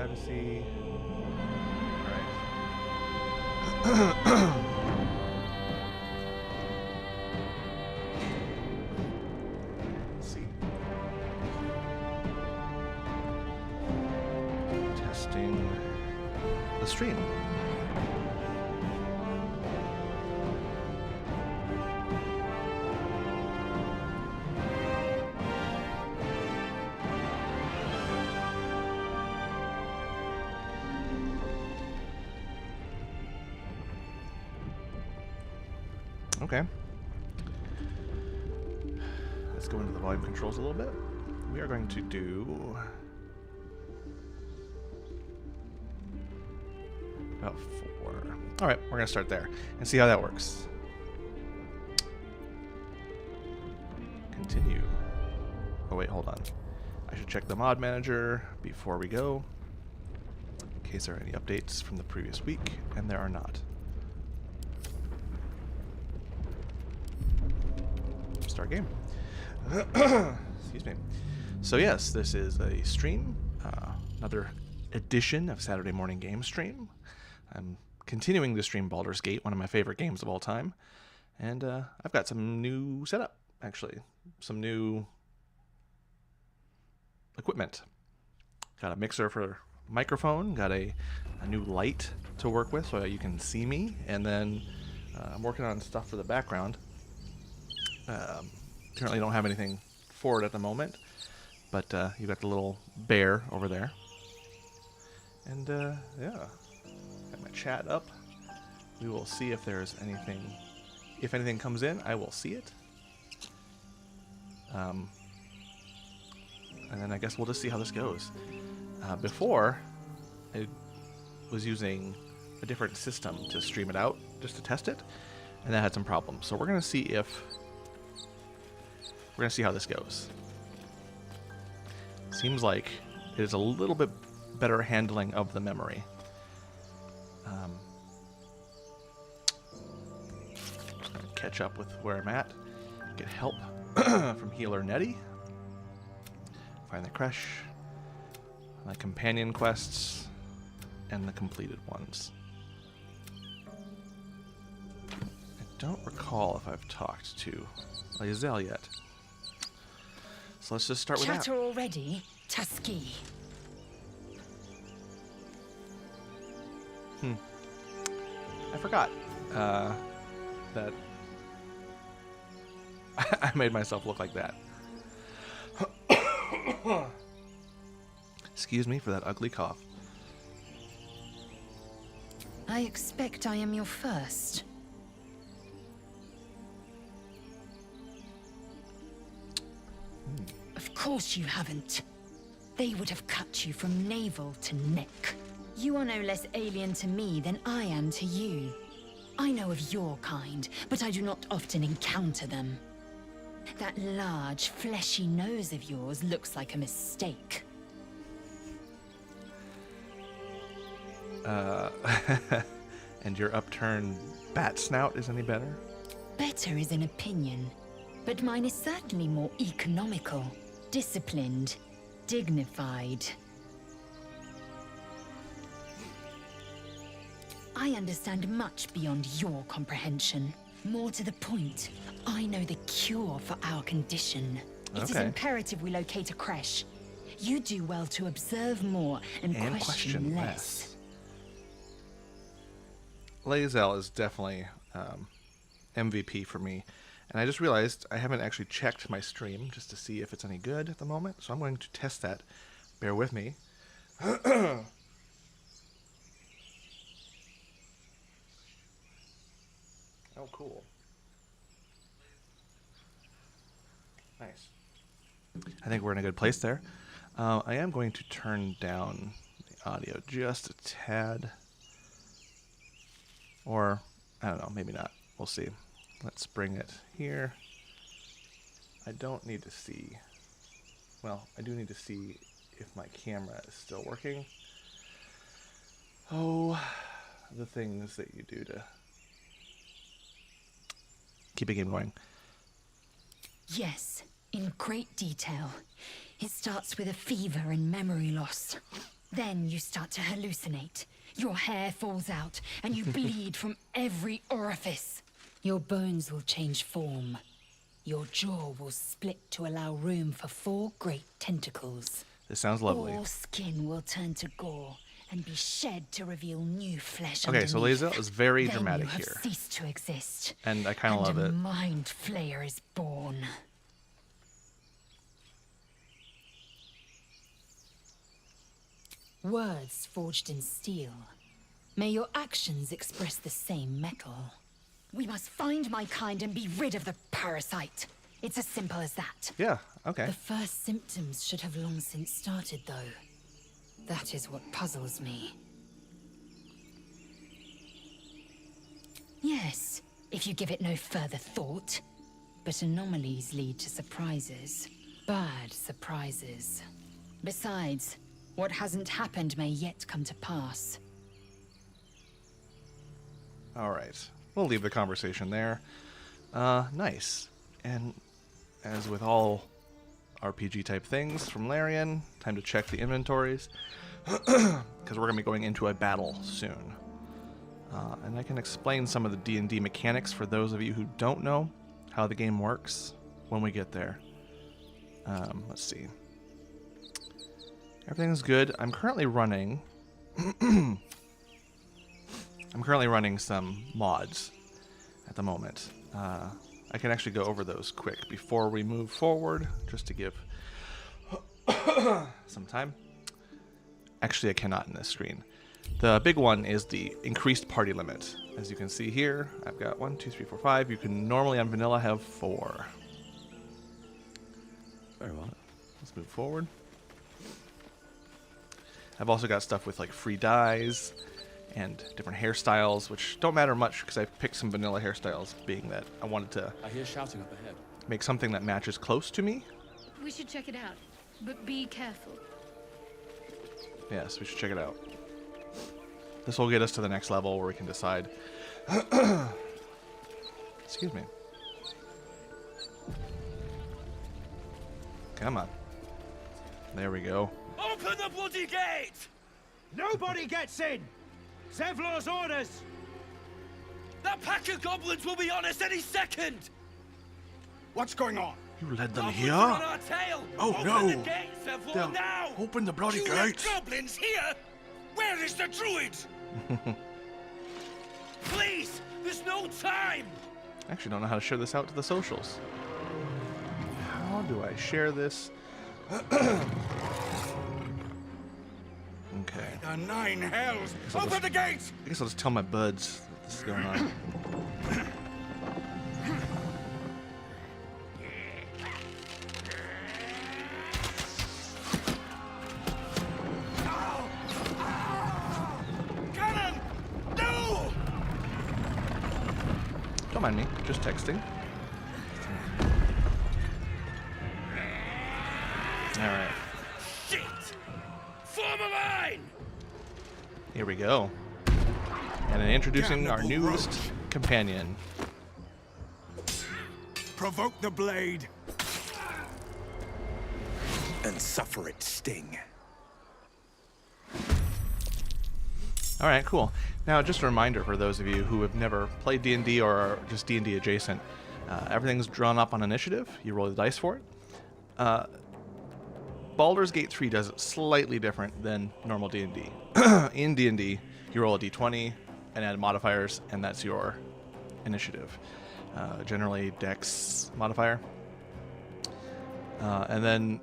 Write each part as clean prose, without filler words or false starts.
privacy. Alright. Let's see. Testing the stream. Okay. Let's go into the volume controls a little bit. We are going to do about 4. All right, we're going to start there and see how that works. Continue. Oh, wait, hold on. I should check the mod manager before we go, in case there are any updates from the previous week, and there are not. Start game. Excuse me. So yes, this is a stream, another edition of Saturday Morning Game Stream. I'm continuing to stream Baldur's Gate, one of my favorite games of all time, and I've got some new setup, actually, some new equipment. Got a mixer for microphone, got a new light to work with so that you can see me, and then I'm working on stuff for the background. Currently don't have anything for it at the moment, but you got the little bear over there. And yeah, got my chat up. We will see if there's anything. If anything comes in, I will see it. And then I guess we'll just see how this goes. Before, I was using a different system to stream it out, just to test it, and that had some problems. So we're going to see if... We're going to see how this goes. Seems like it is a little bit better handling of the memory. Catch up with where I'm at. Get help from Healer Nettie. Find the creche. My companion quests. And the completed ones. I don't recall if I've talked to Lae'zel yet. So let's just start with that. Chatter already, Tusky. I forgot that I made myself look like that. Excuse me for that ugly cough. I expect I am your first. Of course you haven't. They would have cut you from navel to neck. You are no less alien to me than I am to you. I know of your kind, but I do not often encounter them. That large, fleshy nose of yours looks like a mistake. And your upturned bat snout is any better? Better is an opinion, but mine is certainly more economical, disciplined, dignified. I understand much beyond your comprehension. More to the point, I know the cure for our condition. It is imperative we locate a creche. You do well to observe more and question less. Lae'zel is definitely MVP for me. And I just realized I haven't actually checked my stream just to see if it's any good at the moment. So I'm going to test that. Bear with me. Oh, cool. Nice. I think we're in a good place there. I am going to turn down the audio just a tad. Or, I don't know, maybe not. We'll see. Let's bring it here. I don't need to see... Well, I do need to see if my camera is still working. Oh, the things that you do to keep a game going. Yes, in great detail. It starts with a fever and memory loss. Then you start to hallucinate. Your hair falls out, and you bleed from every orifice. Your bones will change form. Your jaw will split to allow room for 4 great tentacles. This sounds lovely. All skin will turn to gore and be shed to reveal new flesh Okay, so underneath. Lae'zel is very Then dramatic you have here. ceased to exist. And I kind of love and it. a mind flayer is born. Words forged in steel. May your actions express the same metal. We must find my kind and be rid of the parasite. It's as simple as that. Yeah, okay. The first symptoms should have long since started, though. That is what puzzles me. Yes, if you give it no further thought. But anomalies lead to surprises. Bad surprises. Besides, what hasn't happened may yet come to pass. All right. We'll leave the conversation there. Nice. And as with all RPG-type things from Larian, time to check the inventories. Because we're going to be going into a battle soon. And I can explain some of the D&D mechanics for those of you who don't know how the game works when we get there. Let's see. Everything's good. I'm currently running... some mods at the moment. I can actually go over those quick before we move forward, just to give some time. Actually, I cannot in this screen. The big one is the increased party limit. As you can see here, I've got 1, 2, 3, 4, 5. You can normally on vanilla have 4. Very well. Let's move forward. I've also got stuff with like free dyes and different hairstyles, which don't matter much because I picked some vanilla hairstyles, being that I wanted to I hear shouting up ahead. make something that matches close to me. We should check it out, but be careful. Yes, we should check it out. This will get us to the next level where we can decide. Excuse me. Come on. There we go. Open the bloody gate! Nobody gets in! Zevlor's orders! That pack of goblins will be on us any second! What's going on? You led them Goblins here? are on our tail! Oh, Open no. the gate, Zevlor, They'll now! open the bloody You let gates. goblins here? Where is the druid? Please! There's no time! I actually don't know how to share this out to the socials. How do I share this? Okay. The 9 hells! Open the gates! I guess I'll just tell my buds that this is going on. Cannon! No! Don't mind me, just texting. Alright, Shit! Form a line! here we go. And then introducing our Damnable newest roach. companion. Provoke the blade. And suffer its sting. Alright, cool. Now, just a reminder for those of you who have never played D&D or are just D&D adjacent, everything's drawn up on initiative. You roll the dice for it. Baldur's Gate 3 does it slightly different than normal D&D. In D&D, you roll a d20 and add modifiers, and that's your initiative. Generally, Dex modifier. And then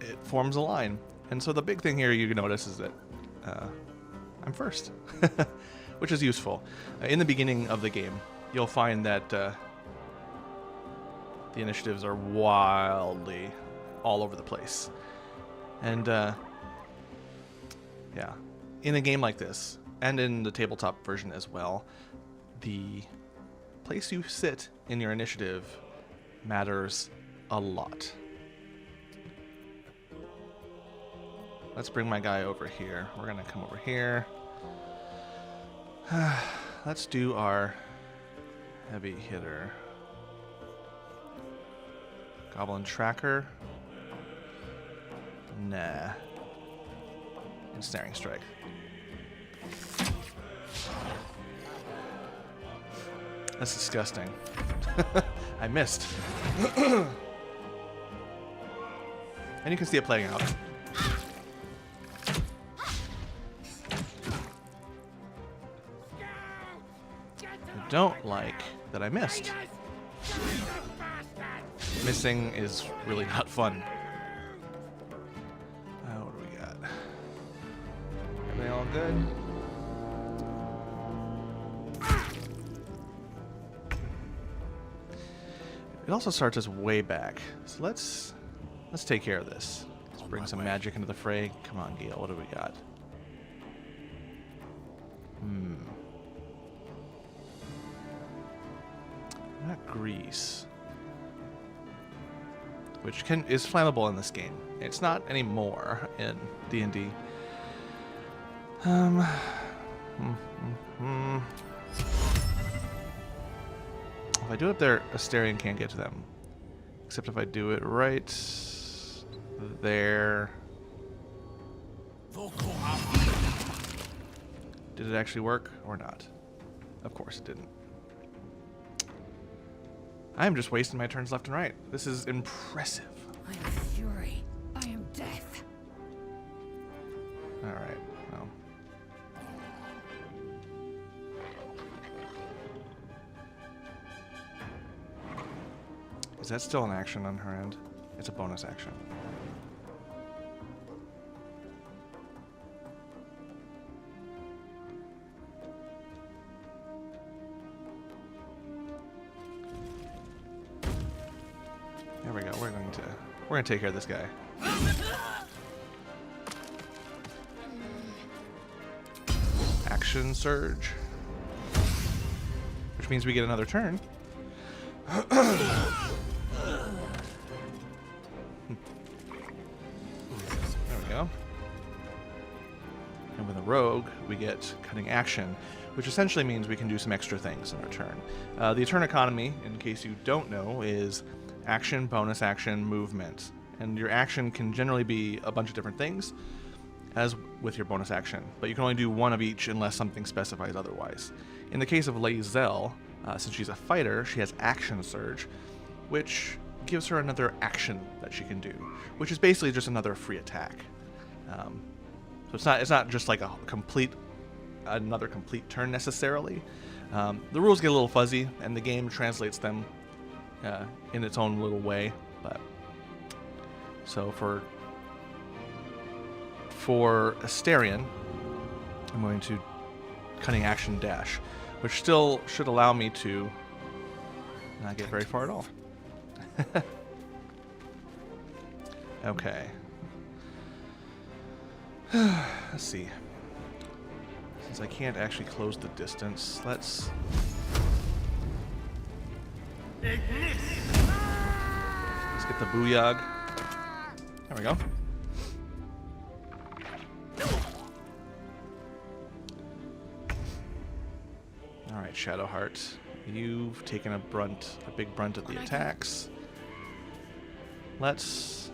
it forms a line. And so the big thing here you can notice is that I'm first, which is useful. In the beginning of the game, you'll find that the initiatives are wildly all over the place. And yeah, in a game like this, and in the tabletop version as well, the place you sit in your initiative matters a lot. Let's bring my guy over here. We're gonna come over here. Let's do our heavy hitter. Goblin Tracker. Nah. Ensnaring Strike. That's disgusting. I missed. And you can see it playing out. I don't like that I missed. Missing is really not fun. What do we got? Are they all good? It also starts us way back. So let's take care of this. Let's bring some magic into the fray. Come on, Gale, what do we got? Not grease. Which is flammable in this game. It's not anymore in D&D. If I do it up there, Asterion can't get to them. Except if I do it right there. Did it actually work or not? Of course it didn't. I'm just wasting my turns left and right. This is impressive. I am fury. I am death. Alright, well. Is that still an action on her end? It's a bonus action. There we go. We're gonna take care of this guy. Action surge, which means we get another turn. There we go. And with a rogue, we get cutting action, which essentially means we can do some extra things in our turn. The turn economy, in case you don't know, is action, bonus action, movement. And your action can generally be a bunch of different things, as with your bonus action, but you can only do one of each unless something specifies otherwise. In the case of Lae'zel, since she's a fighter, she has action surge, which gives her another action that she can do, which is basically just another free attack. So it's not just like another complete turn necessarily. The rules get a little fuzzy, and the game translates them in its own little way. But so for Asterion, I'm going to cunning action dash, which still should allow me to not get very far at all. Okay. Let's see. Since I can't actually close the distance, let's get the Booyag. There we go. Alright, Shadowheart. You've taken a big brunt of the attacks. Let's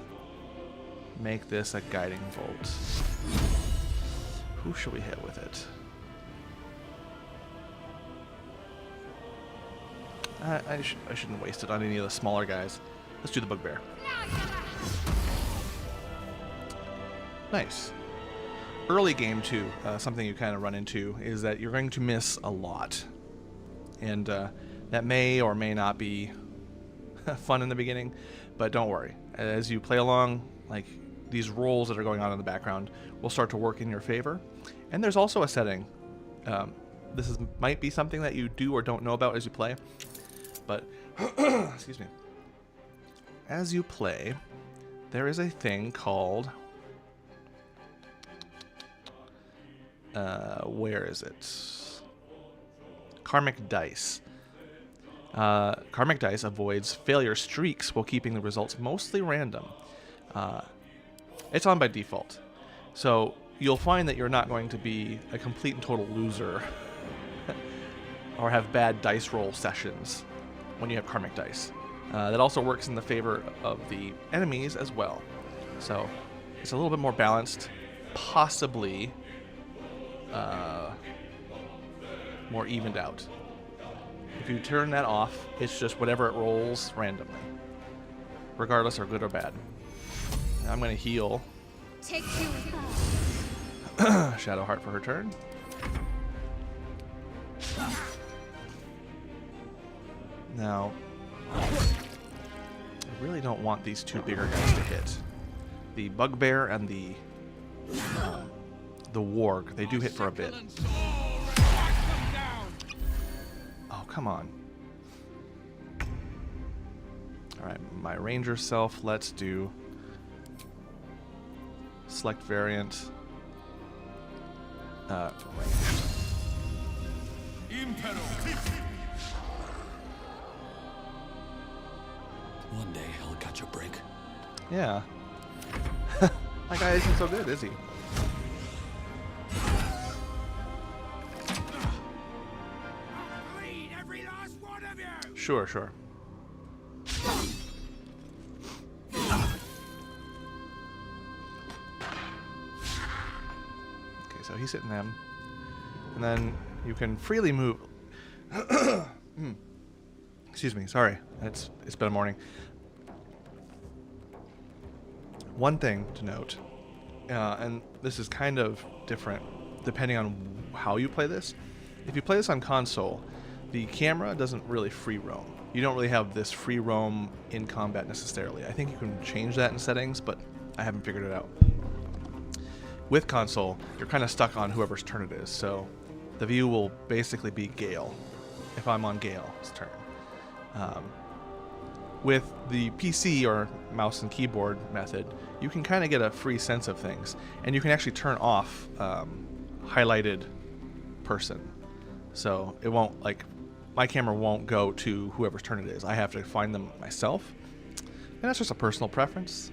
make this a guiding bolt. Who should we hit with it? I shouldn't waste it on any of the smaller guys. Let's do the Bugbear. Nice. Early game too, something you kind of run into is that you're going to miss a lot. And that may or may not be fun in the beginning, but don't worry. As you play along, like these rolls that are going on in the background will start to work in your favor. And there's also a setting. This might be something that you do or don't know about as you play, but excuse me. As you play, there is a thing called where is it? Karmic Dice. Karmic Dice avoids failure streaks while keeping the results mostly random. It's on by default. So you'll find that you're not going to be a complete and total loser or have bad dice roll sessions when you have Karmic Dice. That also works in the favor of the enemies as well. So it's a little bit more balanced. possibly more evened out. If you turn that off, it's just whatever it rolls randomly, regardless are good or bad. Now I'm going to heal Take two. Shadowheart for her turn. Now, I really don't want these two bigger guys to hit. The Bugbear and the Warg, they do hit for a bit. Oh, come on. Alright, my ranger self, let's do select variant. Ranged. One day he'll catch a break. Yeah. That guy isn't so good, is he? Bleed every last one of you! Sure, sure. Okay, so he's hitting them. And then you can freely move. Excuse me, sorry. It's been a morning. One thing to note, and this is kind of different depending on how you play this. If you play this on console, the camera doesn't really free roam. You don't really have this free roam in combat necessarily. I think you can change that in settings, but I haven't figured it out. With console, you're kind of stuck on whoever's turn it is, so the view will basically be Gale, if I'm on Gale's turn. With the PC or mouse and keyboard method, you can kind of get a free sense of things, and you can actually turn off highlighted person. So it won't, like, my camera won't go to whoever's turn it is. I have to find them myself, and that's just a personal preference.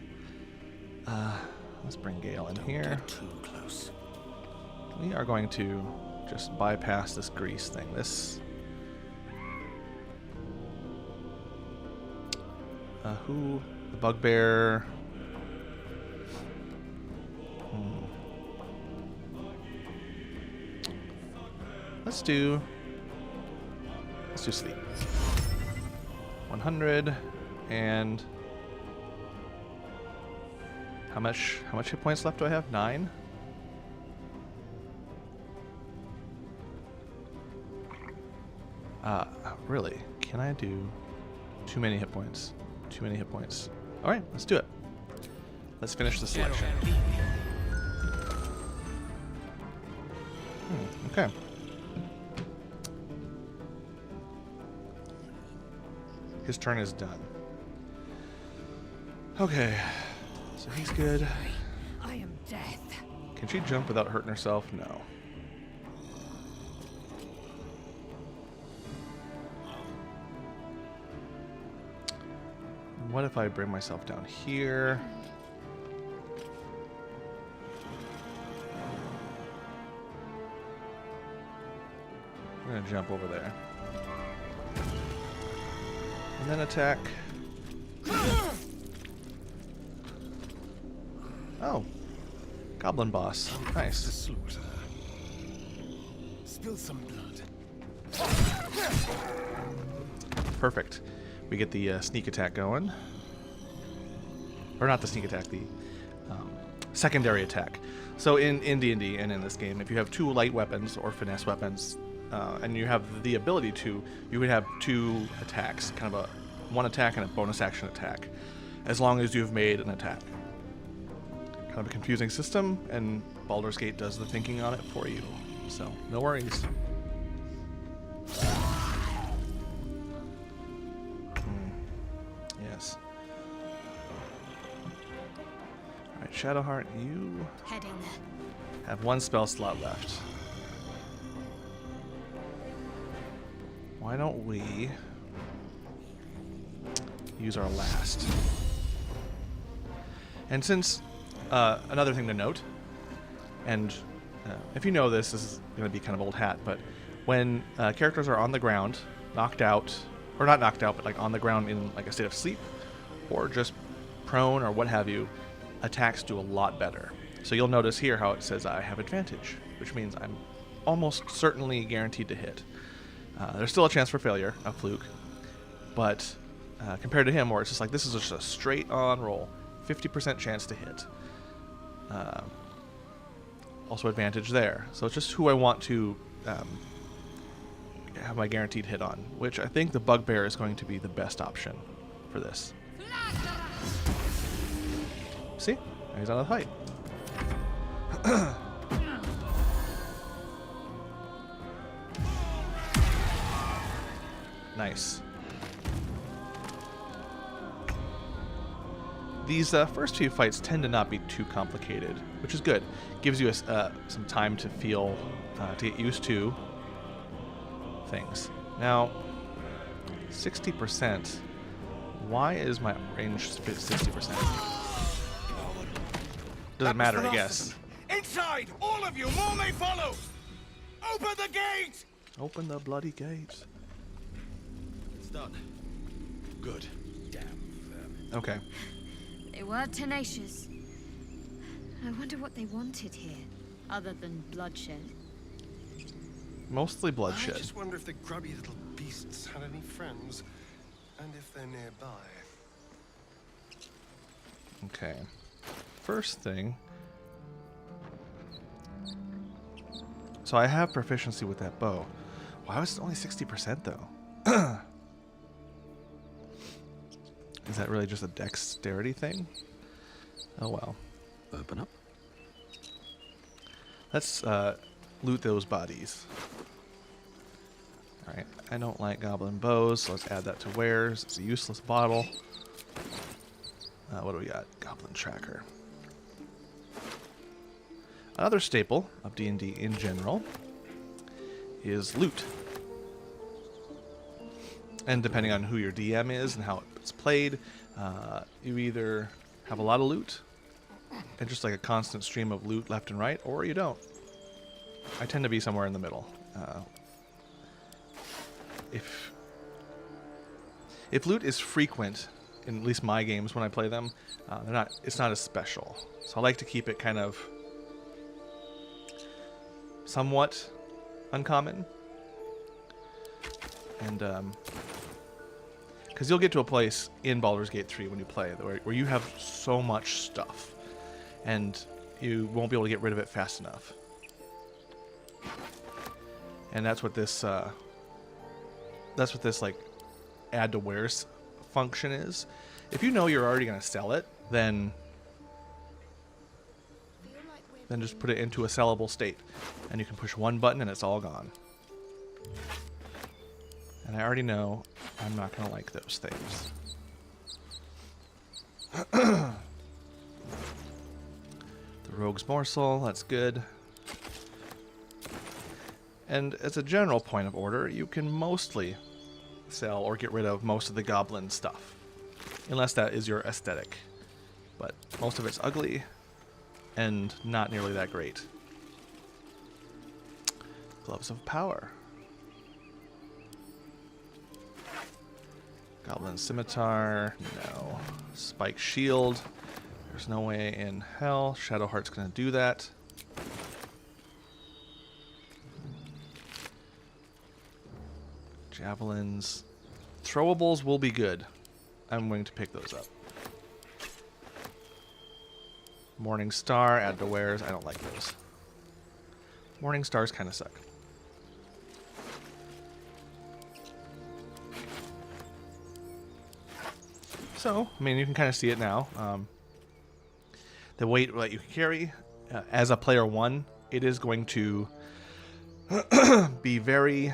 Let's bring Gale in here. Get too close. We are going to just bypass this grease thing. This. Who? The Bugbear. Let's do sleep. 100 and how much hit points left do I have? 9. Really? Can I do too many hit points? Too many hit points. All right, let's do it. Let's finish the selection. Okay. His turn is done. Okay, so he's good. I am death. Can she jump without hurting herself? No. What if I bring myself down here? I'm gonna jump over there. And then attack. Oh. Goblin boss. Nice. Slaughter. Spill some blood. Perfect. We get the sneak attack going. Or not the sneak attack, the secondary attack. So in D&D and in this game, if you have 2 light weapons or finesse weapons, and you have the ability to, you would have 2 attacks, kind of a 1 attack and a bonus action attack, as long as you've made an attack. Kind of a confusing system, and Baldur's Gate does the thinking on it for you. So, no worries. Yes. Alright, Shadowheart, you Heading. have 1 spell slot left. Why don't we use our last? And since, another thing to note, and if you know this, this is going to be kind of old hat, but when characters are on the ground, knocked out, or not knocked out, but like on the ground in like a state of sleep, or just prone or what have you, attacks do a lot better. So you'll notice here how it says I have advantage, which means I'm almost certainly guaranteed to hit. There's still a chance for failure, a fluke, but compared to him, where it's just like this is just a straight on roll, 50% chance to hit. Also advantage there. So it's just who I want to have my guaranteed hit on, which I think the Bugbear is going to be the best option for this. See? Now he's out of the fight. Nice. These first few fights tend to not be too complicated, which is good. Gives you some time to feel, to get used to things. Now, 60%. Why is my range 60%? Doesn't matter, I guess. Inside! All of you! More may follow! Open the gate! Open the bloody gates. It's done. Good. Damn them. Okay. They were tenacious. I wonder what they wanted here, other than bloodshed. Mostly I bloodshed. just wonder if the grubby little beasts had any friends, and if they're nearby. Okay. First thing. So I have proficiency with that bow. Why was it only 60% though? Is that really just a dexterity thing? Oh well. Open up. Let's loot those bodies. Alright, I don't like goblin bows, so let's add that to wares. It's a useless bottle. What do we got? Goblin tracker. Another staple of D&D in general is loot. And depending on who your DM is and how it's played, you either have a lot of loot and just like a constant stream of loot left and right, or you don't. I tend to be somewhere in the middle. If loot is frequent, in at least my games when I play them, it's not as special. So I like to keep it kind of somewhat uncommon. And because you'll get to a place in Baldur's Gate 3 when you play where you have so much stuff and you won't be able to get rid of it fast enough. And that's what this like add to wares function is. If you know you're already going to sell it, then just put it into a sellable state and you can push one button and it's all gone. And I already know I'm not going to like those things. The Rogue's Morsel, that's good. And as a general point of order, you can mostly sell or get rid of most of the goblin stuff. Unless that is your aesthetic. But most of it's ugly and not nearly that great. Gloves of Power. Goblin Scimitar, no. Spike Shield, there's no way in hell Shadowheart's gonna do that. Javelins. Throwables will be good. I'm going to pick those up. Morning Star, add to wares, I don't like those. Morning Stars kind of suck. So, I mean, you can kind of see it now. The weight that you carry, as a player one, it is going to be very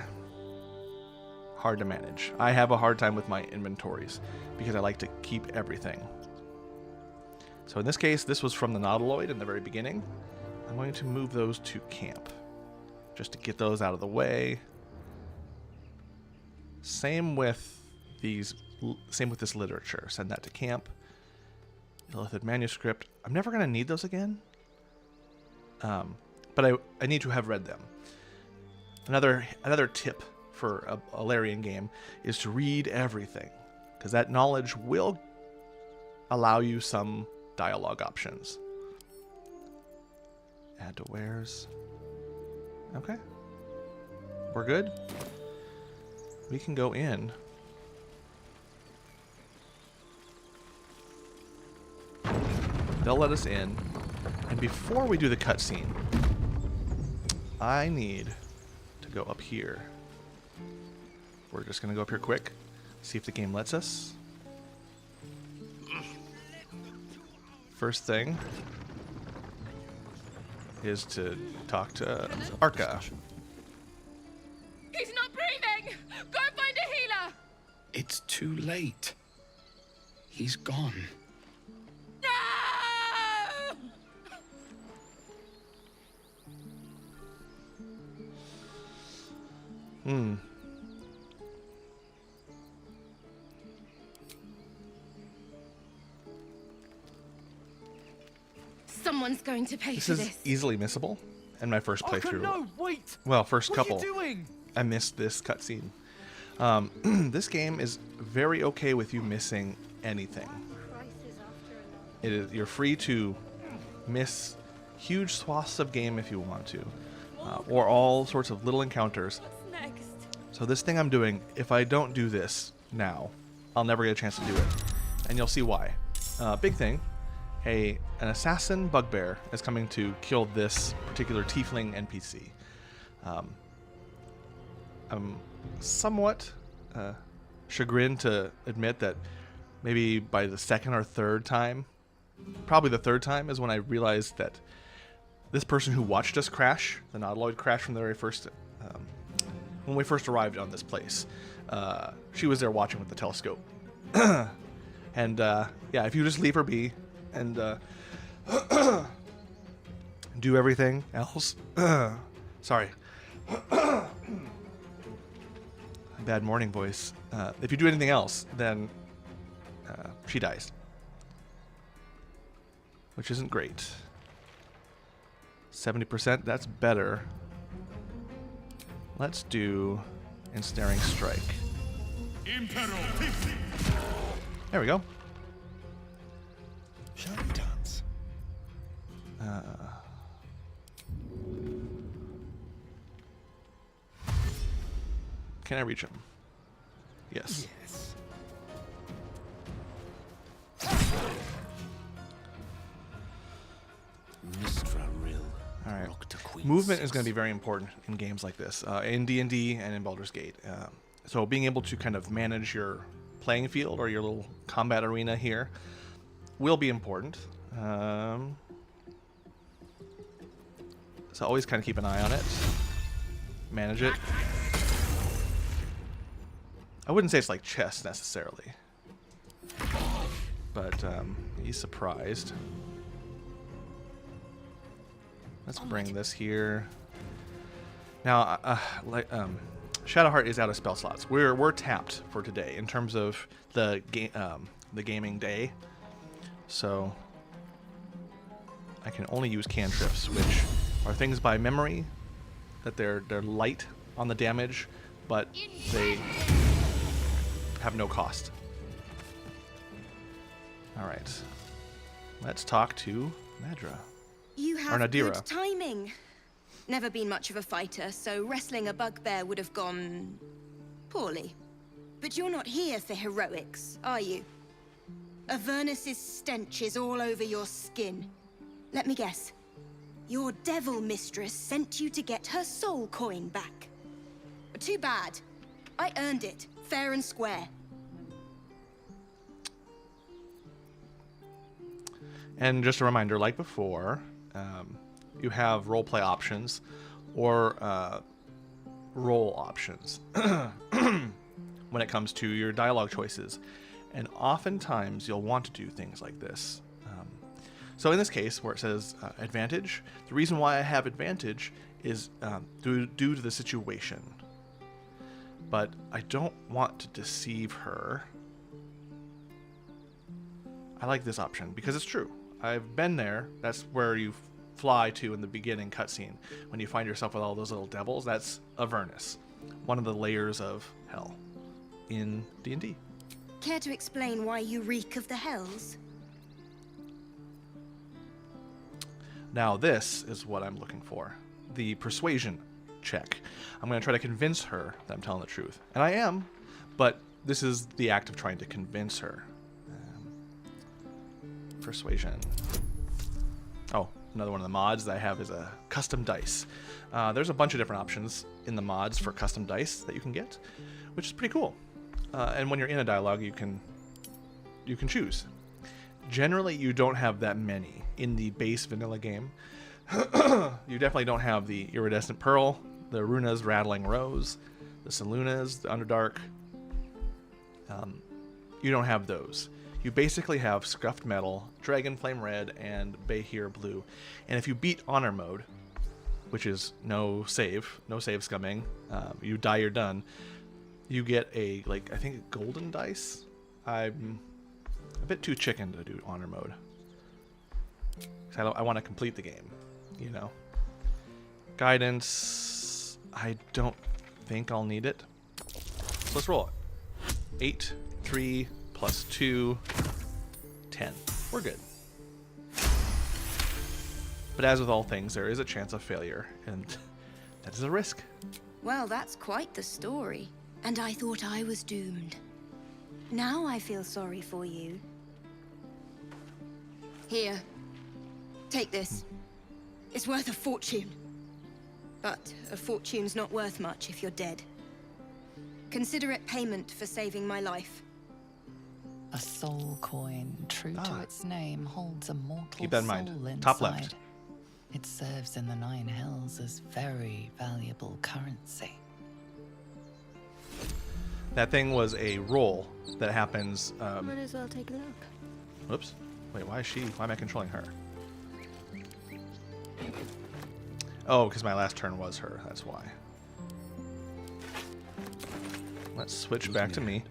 hard to manage. I have a hard time with my inventories because I like to keep everything. So in this case, this was from the Nautiloid in the very beginning. I'm going to move those to camp just to get those out of the way. Same with this literature. Send that to camp. Illithid manuscript. I'm never going to need those again. But I need to have read them. Another tip for a Larian game is to read everything, because that knowledge will allow you some dialogue options. Add to wares. Okay. We're good. We can go in. They'll let us in. And before we do the cutscene, I need to go up here. We're just going to go up here quick, see if the game lets us. First thing is to talk to Arca. He's not breathing! Go find a healer! It's too late. He's gone. No! Someone's going to pay This for is this. easily missable in my first Arca, playthrough. no, wait! Well, first What couple. are you doing? I missed this cutscene. This game is very okay with you missing anything. It is, you're free to miss huge swaths of game if you want to, or all sorts of little encounters. What's next? So this thing I'm doing, if I don't do this now, I'll never get a chance to do it, and you'll see why. Big thing, an assassin bugbear is coming to kill this particular tiefling NPC. I'm somewhat chagrined to admit that maybe by the second or third time, probably the third time, is when I realized that this person who watched us crash, the Nautiloid crash from the very first, when we first arrived on this place, she was there watching with the telescope. And yeah, if you just leave her be and do everything else, sorry. Bad morning voice. If you do anything else, then she dies. Which isn't great. 70%, that's better. Let's do Ensnaring Strike. There we go. Shall we dance? Can I reach him? Yes. Yes. All right. Movement is going to be very important in games like this, in D&D and in Baldur's Gate. So being able to kind of manage your playing field or your little combat arena here will be important. So always kind of keep an eye on it. Manage it. I wouldn't say it's like chess necessarily, but he's surprised. Let's bring this here. Now, Shadowheart is out of spell slots. We're tapped for today in terms of the gaming day, so I can only use cantrips, which are things by memory that they're light on the damage, but they have no cost. All right, let's talk to Nadra. You Or have Nadira. good timing. Never been much of a fighter, so wrestling a bugbear would have gone poorly. But you're not here for heroics, are you? Avernus's stench is all over your skin. Let me guess. Your devil mistress sent you to get her soul coin back. Too bad. I earned it, fair and square. And just a reminder, like before, you have roleplay options or role options when it comes to your dialogue choices. And oftentimes you'll want to do things like this. So in this case, where it says advantage, the reason why I have advantage is due to the situation. But I don't want to deceive her. I like this option because it's true. I've been there. That's where you fly to in the beginning cutscene. When you find yourself with all those little devils, that's Avernus, one of the layers of hell in D&D. Care to explain why you reek of the hells? Now this is what I'm looking for. The persuasion check. I'm going to try to convince her that I'm telling the truth. And I am, but this is the act of trying to convince her. Persuasion. Oh, another one of the mods that I have is a custom dice. There's a bunch of different options in the mods for custom dice that you can get, which is pretty cool. And when you're in a dialogue, you can choose. Generally, you don't have that many in the base vanilla game. You definitely don't have the iridescent pearl, the Runa's rattling rose, the Salunas, the Underdark. You don't have those. You basically have Scuffed Metal, Dragon Flame Red, and Bahir Blue. And if you beat Honor Mode, which is no save scumming, you die, you're done, you get a, I think, a golden dice. I'm a bit too chicken to do Honor Mode. I want to complete the game, you know. Guidance, I don't think I'll need it. So let's roll it. 8, 3, plus 2, 10. We're good. But as with all things, there is a chance of failure, and that is a risk. Well, that's quite the story. And I thought I was doomed. Now I feel sorry for you. Here. Take this. It's worth a fortune. But a fortune's not worth much if you're dead. Consider it payment for saving my life. A soul coin, true to its name, holds a mortal Keep that in mind. soul inside. Top left. It serves in the Nine Hells as very valuable currency. That thing was a roll that happens. Might as well take a look. Whoops. Wait, why am I controlling her? Oh, because my last turn was her. That's why. Let's switch back to me.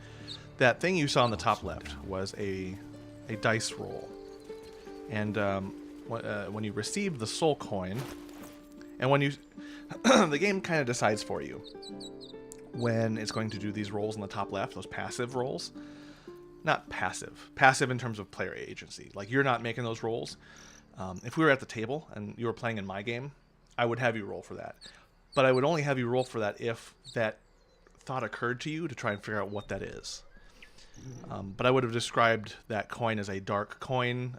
That thing you saw on the top left was a dice roll. And when you receive the soul coin, and when you... the game kind of decides for you when it's going to do these rolls on the top left, those passive rolls. Not passive. Passive in terms of player agency. Like, you're not making those rolls. If we were at the table and you were playing in my game, I would have you roll for that. But I would only have you roll for that if that thought occurred to you to try and figure out what that is. But I would have described that coin as a dark coin,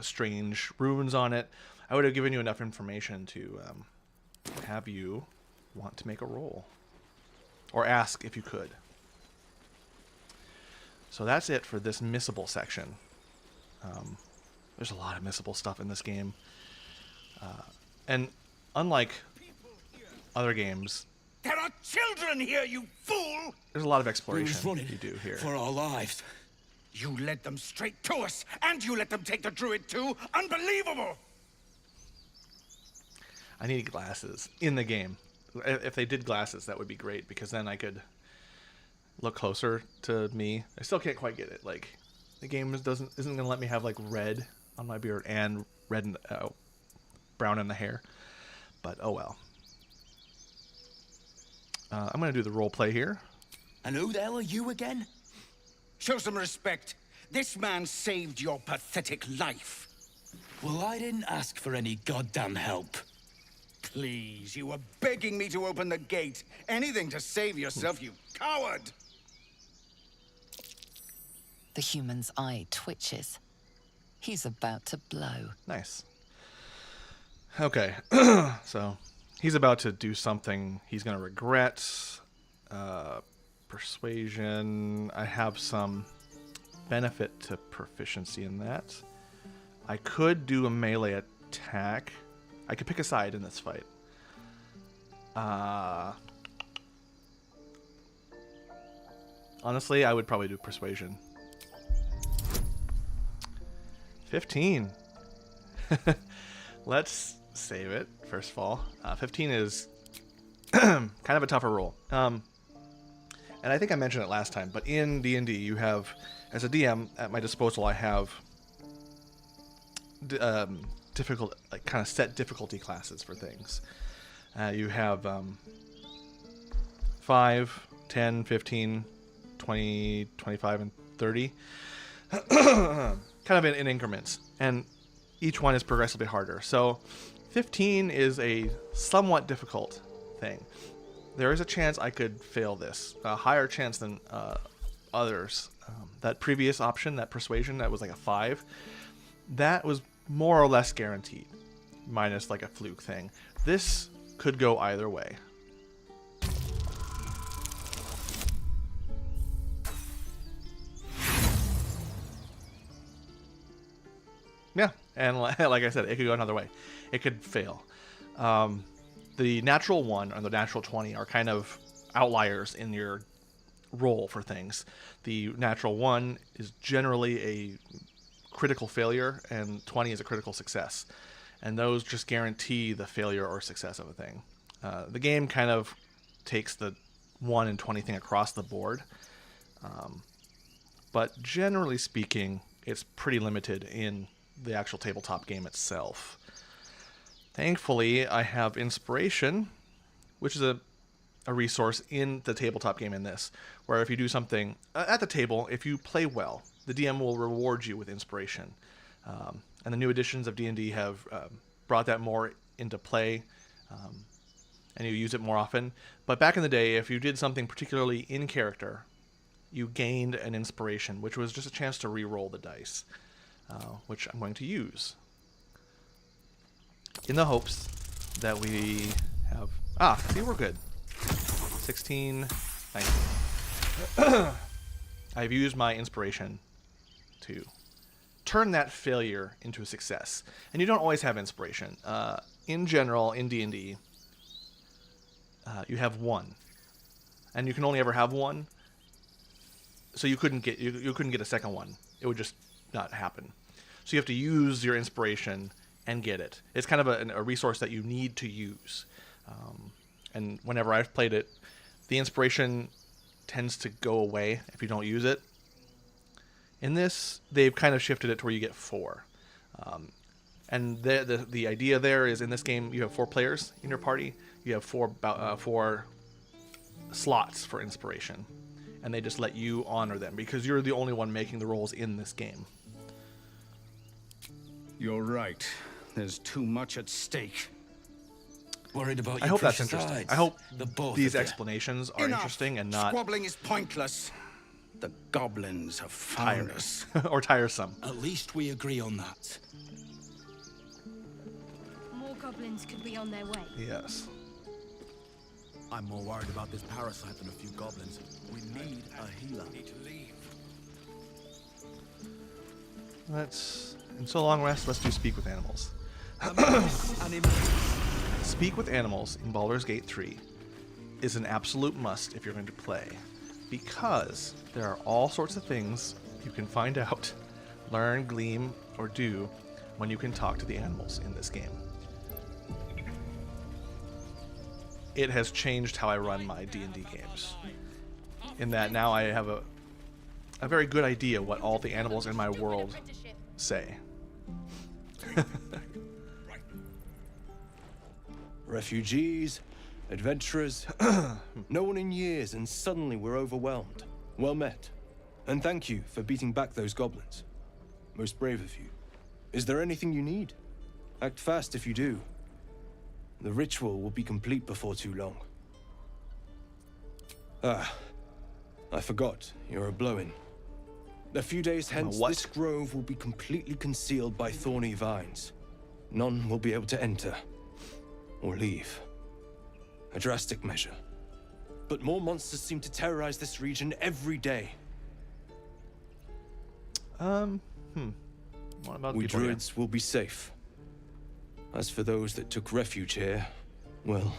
strange runes on it. I would have given you enough information to have you want to make a roll. Or ask if you could. So that's it for this missable section. There's a lot of missable stuff in this game. And unlike other games, There are children here, you fool! there's a lot of exploration you do here. For our lives. You led them straight to us, and you let them take the druid too? Unbelievable! I need glasses in the game. If they did glasses, that would be great, because then I could look closer to me. I still can't quite get it. Like, the game isn't going to let me have like red on my beard and red and brown in the hair. But oh well. I'm going to do the role play here. And who the hell are you again? Show some respect. This man saved your pathetic life. Well, I didn't ask for any goddamn help. Please, you were begging me to open the gate. Anything to save yourself, you coward! The human's eye twitches. He's about to blow. Nice. Okay. So, he's about to do something he's going to regret. Persuasion. I have some benefit to proficiency in that. I could do a melee attack. I could pick a side in this fight. Honestly, I would probably do persuasion. 15. Let's save it, first of all. 15 is kind of a tougher roll. And I think I mentioned it last time, but in D&D, you have, as a DM, at my disposal, I have kind of set difficulty classes for things. You have 5, 10, 15, 20, 25, and 30. Kind of in increments. And each one is progressively harder. So 15 is a somewhat difficult thing. There is a chance I could fail this, a higher chance than others. That previous option, that persuasion, that was like a 5, that was more or less guaranteed, minus like a fluke thing. This could go either way. Yeah, and like I said, it could go another way. It could fail. The natural 1 and the natural 20 are kind of outliers in your roll for things. The natural 1 is generally a critical failure, and 20 is a critical success. And those just guarantee the failure or success of a thing. The game kind of takes the 1 and 20 thing across the board. But generally speaking, it's pretty limited in the actual tabletop game itself. Thankfully, I have inspiration, which is a resource in the tabletop game in this, where if you do something at the table, if you play well, the DM will reward you with inspiration. And the new editions of D&D have brought that more into play, and you use it more often. But back in the day, if you did something particularly in character, you gained an inspiration, which was just a chance to re-roll the dice, which I'm going to use in the hopes that we have... see, we're good. 16, 19. I've used my inspiration to turn that failure into a success. And you don't always have inspiration. In general, in D&D, you have 1. And you can only ever have 1. So you couldn't get you couldn't get a second one. It would just not happen. So you have to use your inspiration and get it. It's kind of a resource that you need to use. And whenever I've played it, the inspiration tends to go away if you don't use it. In this, they've kind of shifted it to where you get 4. And the idea there is, in this game, you have 4 players in your party. You have 4 slots for inspiration. And they just let you honor them because you're the only one making the rolls in this game. You're right. There's too much at stake. Worried about I your hope that's precious interesting. sides. I hope The both these of you. explanations are Enough. interesting and not Squabbling is pointless. The goblins have found us. or tiresome. At least we agree on that. More goblins could be on their way. Yes. I'm more worried about this parasite than a few goblins. We need a healer. And so long rest, let's do Speak with Animals. Speak with Animals in Baldur's Gate 3 is an absolute must if you're going to play, because there are all sorts of things you can find out, learn, glean, or do when you can talk to the animals in this game. It has changed how I run my D&D games, in that now I have a very good idea what all the animals in my world say. Refugees, adventurers, no one in years, and suddenly we're overwhelmed. Well met. And thank you for beating back those goblins. Most brave of you. Is there anything you need? Act fast if you do. The ritual will be complete before too long. I forgot. You're a blow-in. A few days hence, this grove will be completely concealed by thorny vines. None will be able to enter or leave. A drastic measure. But more monsters seem to terrorize this region every day. What about we people druids will be safe. As for those that took refuge here, well,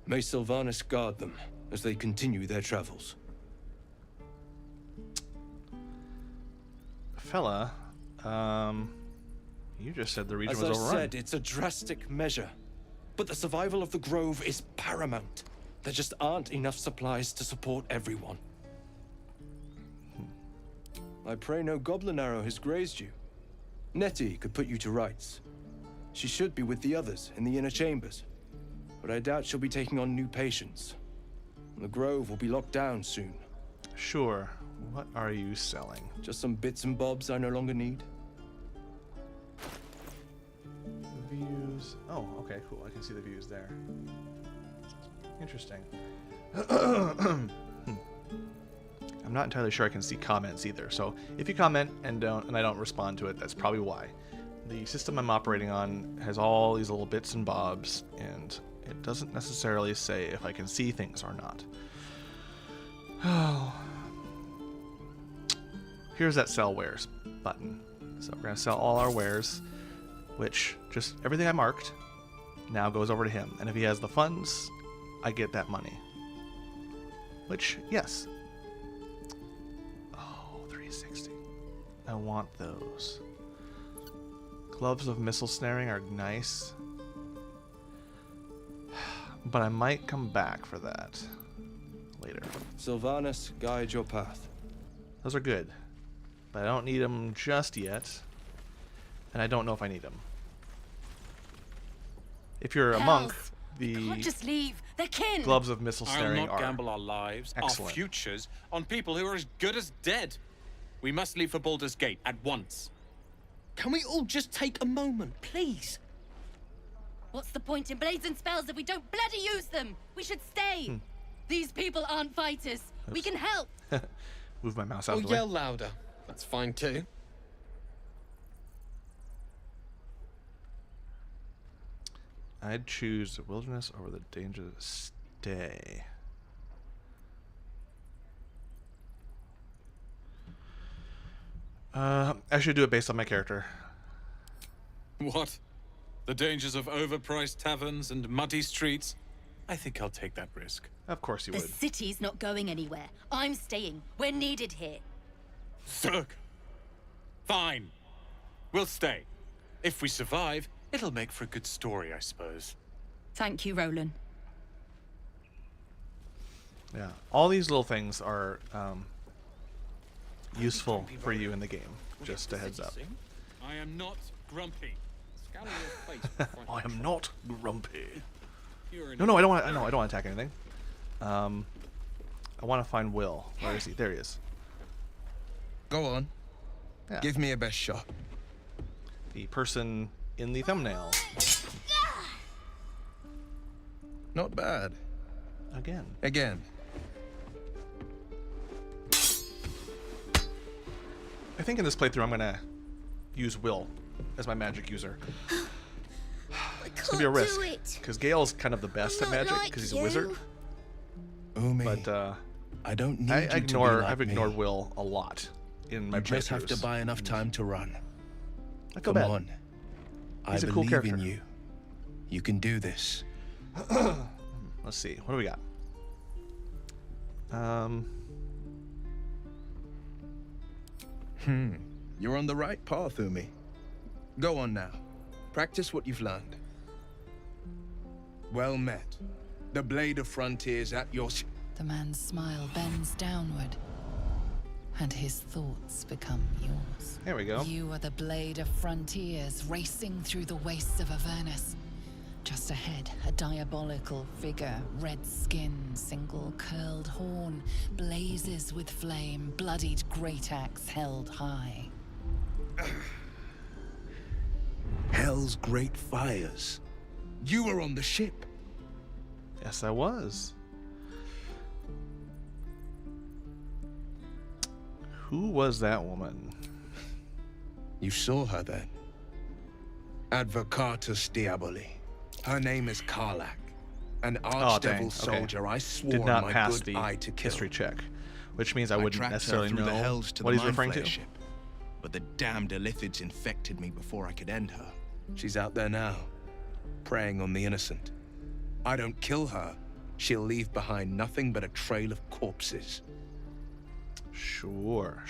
may Sylvanas guard them as they continue their travels. Fella, you just said the region As was I overrun. said, it's a drastic measure. But the survival of the grove is paramount. There just aren't enough supplies to support everyone. I pray no goblin arrow has grazed you. Nettie could put you to rights. She should be with the others in the inner chambers. But I doubt she'll be taking on new patients. The grove will be locked down soon. Sure. What are you selling? Just some bits and bobs I no longer need. views. Oh, okay, cool. I can see the views there. Interesting. I'm not entirely sure I can see comments either. So if you comment and I don't respond to it, that's probably why. The system I'm operating on has all these little bits and bobs, and it doesn't necessarily say if I can see things or not. Oh. Here's that sell wares button. So we're going to sell all our wares, which just everything I marked now goes over to him. And if he has the funds, I get that money. Which, yes. Oh, 360. I want those. Gloves of missile snaring are nice. But I might come back for that later. Sylvanas, guide your path. Those are good. But I don't need them just yet. And I don't know if I need them. If you're a monk, the Can't just leave. They're kin. gloves of missile I'll snaring not are gamble our lives, excellent. our futures, on people who are as good as dead. We must leave for Baldur's Gate at once. Can we all just take a moment, please? What's the point in blades and spells if we don't bloody use them? We should stay. These people aren't fighters. We can help. Move my mouse out Or of the way. yell louder. That's fine too. I'd choose the wilderness over the danger to stay. I should do it based on my character. What? The dangers of overpriced taverns and muddy streets? I think I'll take that risk. Of course you The would. city's not going anywhere. I'm staying. We're needed here. Zerg! Fine. We'll stay. If we survive, it'll make for a good story, I suppose. Thank you, Roland. Yeah, all these little things are useful for you in the game. Just a heads up. I am not grumpy. Scowl on your face before I am not grumpy. You're an No, I don't want. I don't want to attack anything. I want to find Will. Where is he? There he is. Go on. Yeah. Give me a best shot. The person in the thumbnail. Not bad. Again. Again. I think in this playthrough I'm gonna use Will as my magic user. It's gonna be a risk because Gale's kind of the best at magic because he's a wizard. Umi, But I don't need I've you to be like ignored me. Will a lot in my You just have to playthroughs. buy enough time to run. Not go Come bad. on. He's I a cool believe character. in you. You can do this. Let's see. What do we got? You're on the right path, Umi. Go on now. Practice what you've learned. Well met. The Blade of Frontiers at your... The man's smile bends downward, and his thoughts become yours. There we go. You are the Blade of Frontiers, racing through the wastes of Avernus. Just ahead, a diabolical figure, red skin, single curled horn, blazes with flame, bloodied great axe held high. Hell's great fires. You were on the ship. Yes, I was. Who was that woman? You saw her then. Advocatus Diaboli. Her name is Karlak. An archdevil soldier I swore Did not my pass good the eye to kill. history check, which means I wouldn't tracked her necessarily through know the hells to what the he's referring to. Mindflayer ship, but the damned Illithids infected me before I could end her. She's out there now, preying on the innocent. I don't kill her, she'll leave behind nothing but a trail of corpses. Sure.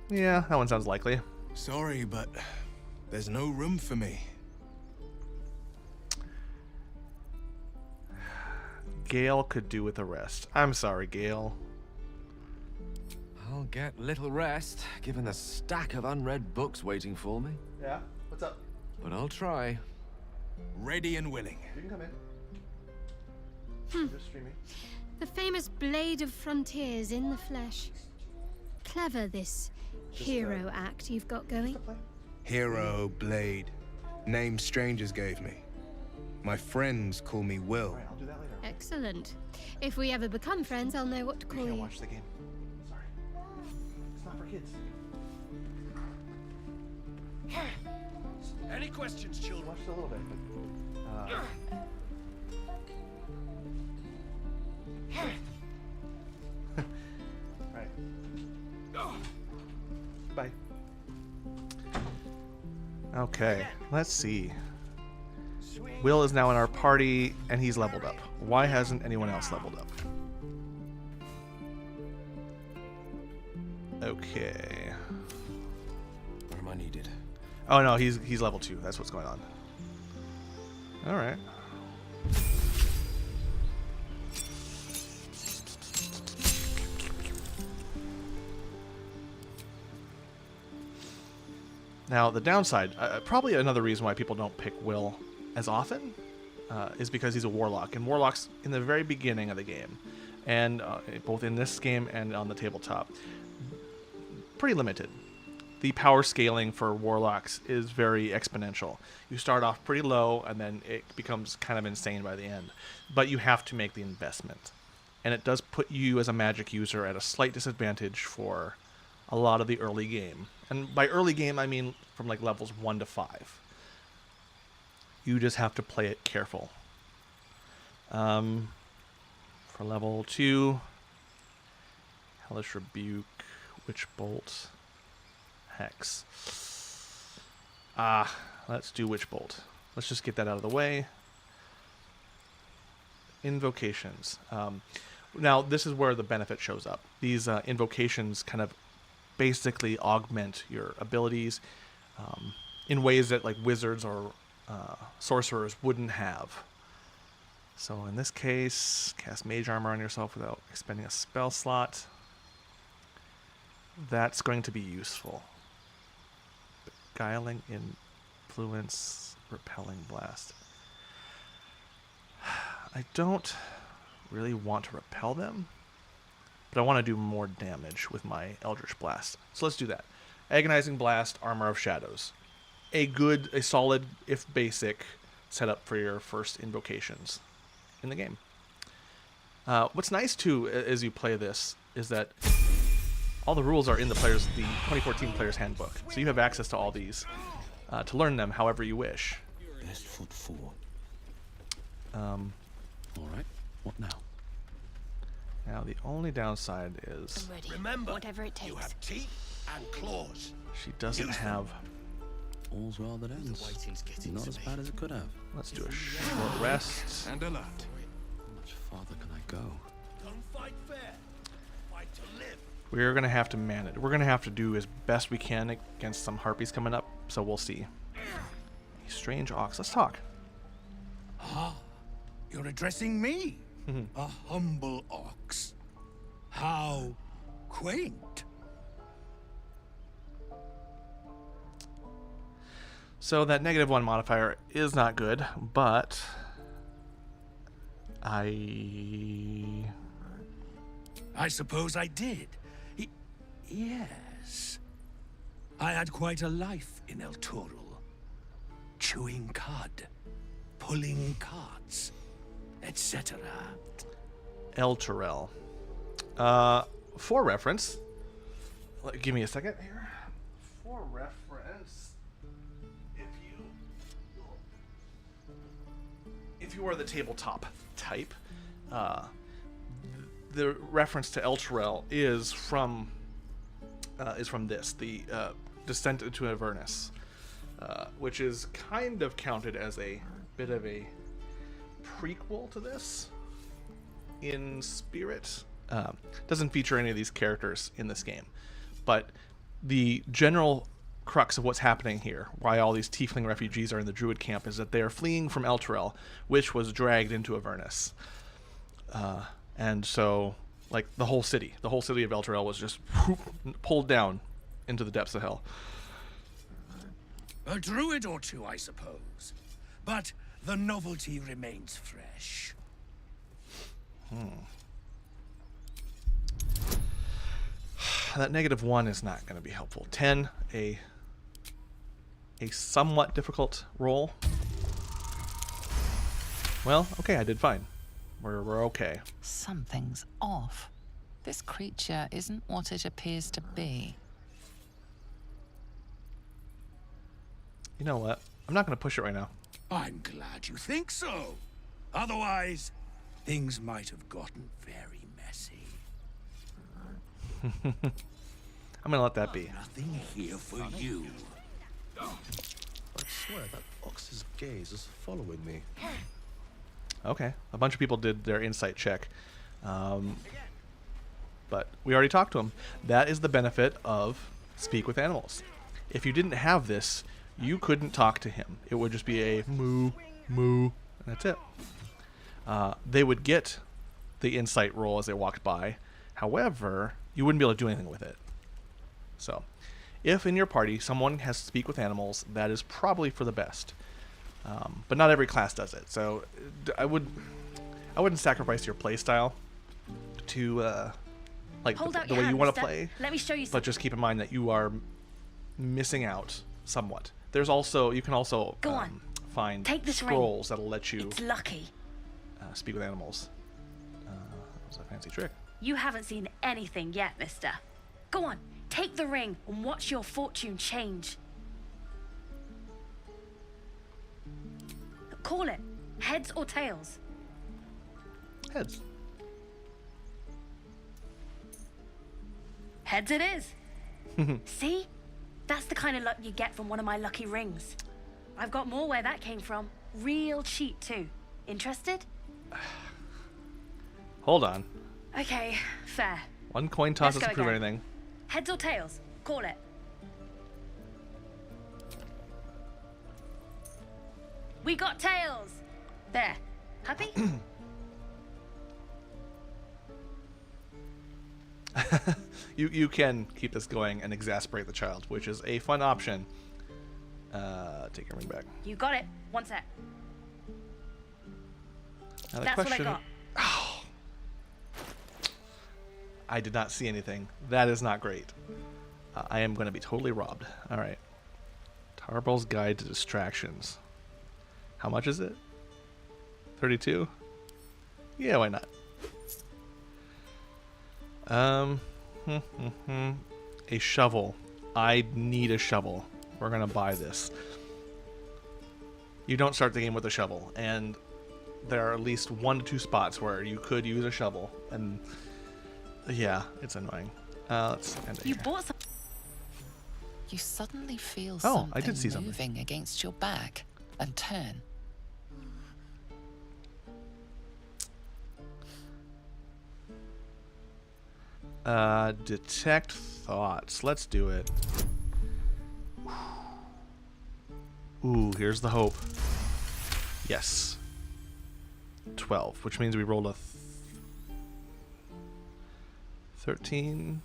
Yeah, that one sounds likely. Sorry, but there's no room for me. Gale could do with the rest. I'm sorry, Gale. I'll get little rest, given the stack of unread books waiting for me. Yeah, what's up? But I'll try. Ready and willing. You can come in. Just streaming. The famous Blade of Frontiers in the flesh. Clever, this hero act you've got going. Hero Blade. Name strangers gave me. My friends call me Will. Excellent. If we ever become friends, I'll know what to call you. Watch the game. Sorry. It's not for kids. Any questions, children? Watched a little bit, but, right. Bye. Okay, let's see. Will is now in our party, and he's leveled up. Why hasn't anyone else leveled up? Okay. Where am I needed? Oh no, he's level 2. That's what's going on. All right. Now the downside, probably another reason why people don't pick Will as often, is because he's a warlock, and warlocks in the very beginning of the game, and both in this game and on the tabletop, pretty limited. The power scaling for warlocks is very exponential. You start off pretty low, and then it becomes kind of insane by the end. But you have to make the investment. And it does put you as a magic user at a slight disadvantage for a lot of the early game. And by early game, I mean from like levels 1 to 5. You just have to play it careful. For level 2, Hellish Rebuke, Witch Bolt, Hex. Let's do Witch Bolt. Let's just get that out of the way. Invocations. Now, this is where the benefit shows up. These invocations kind of basically augment your abilities in ways that like wizards or sorcerers wouldn't have. So in this case, cast Mage Armor on yourself without expending a spell slot. That's going to be useful. Beguiling Influence, Repelling Blast. I don't really want to repel them, but I want to do more damage with my Eldritch Blast. So let's do that. Agonizing Blast, Armor of Shadows. A solid, if basic, setup for your first invocations in the game. What's nice too, as you play this, is that all the rules are in the 2014 Player's Handbook. So you have access to all these to learn them however you wish. Best foot forward. All right. What now? Now the only downside is Remember, whatever it takes. You have teeth and claws. she doesn't have. All's well that ends. Not as bad as it could have. Let's do a short rest. And alert. How much farther can I go? Don't fight fair. Fight to live. We're gonna have to man it. We're gonna have to do as best we can against some harpies coming up. So we'll see. Strange Ox. Let's talk. Ah, you're addressing me, a humble ox. How quaint. So that -1 modifier is not good, but I suppose I did. Yes. I had quite a life in El Toro. Chewing cud, pulling carts, etc. El Turel. For reference, give me a second here. For reference, if you are the tabletop type, the reference to El Turel is from this, the Descent into Avernus, which is kind of counted as a bit of a prequel to this in spirit. Doesn't feature any of these characters in this game, but the general crux of what's happening here, why all these tiefling refugees are in the druid camp, is that they are fleeing from El Turel, which was dragged into Avernus. And so, like, the whole city of El Turel was just pulled down into the depths of hell. A druid or two, I suppose. But the novelty remains fresh. that -1 is not going to be helpful. 10, a somewhat difficult roll. Well, okay, I did fine. We're okay. Something's off. This creature isn't what it appears to be. You know what? I'm not going to push it right now. I'm glad you think so. Otherwise, things might have gotten very messy. I'm going to let that be. Nothing here for you. I swear that ox's gaze is following me. Okay. A bunch of people did their insight check. But we already talked to him. That is the benefit of Speak with Animals. If you didn't have this, you couldn't talk to him. It would just be a moo, moo, and that's it. They would get the insight roll as they walked by. However, you wouldn't be able to do anything with it. So, if in your party someone has Speak with Animals, that is probably for the best. But not every class does it. So, I wouldn't sacrifice your playstyle to like the way you want to play. Let me show you something. But just keep in mind that you are missing out somewhat. There's also you can also Go on. find Take this scrolls that'll let you It's lucky. Speak with Animals. That was a fancy trick. You haven't seen anything yet, mister. Go on, take the ring and watch your fortune change. Call it. Heads or tails? Heads. Heads it is. See? That's the kind of luck you get from one of my lucky rings. I've got more where that came from. Real cheap, too. Interested? Hold on. Okay, fair. One coin toss Let's go doesn't prove again. anything. Heads or tails? Call it. We got tails. There. Happy? You can keep this going and exasperate the child, which is a fun option. Take your ring back. You got it. One sec. Now the That's question, what I got. I did not see anything. That is not great. I am going to be totally robbed. All right. Tarbell's Guide to Distractions. How much is it? 32? Yeah, why not? A shovel. I need a shovel. We're gonna buy this. You don't start the game with a shovel, and there are at least 1 to 2 spots where you could use a shovel, and yeah, it's annoying. Let's end it You here. bought some. You suddenly feel Oh, something I did see something. moving against your back and turn. Detect thoughts. Let's do it. Ooh, here's the hope. Yes. 12, which means we rolled a 13,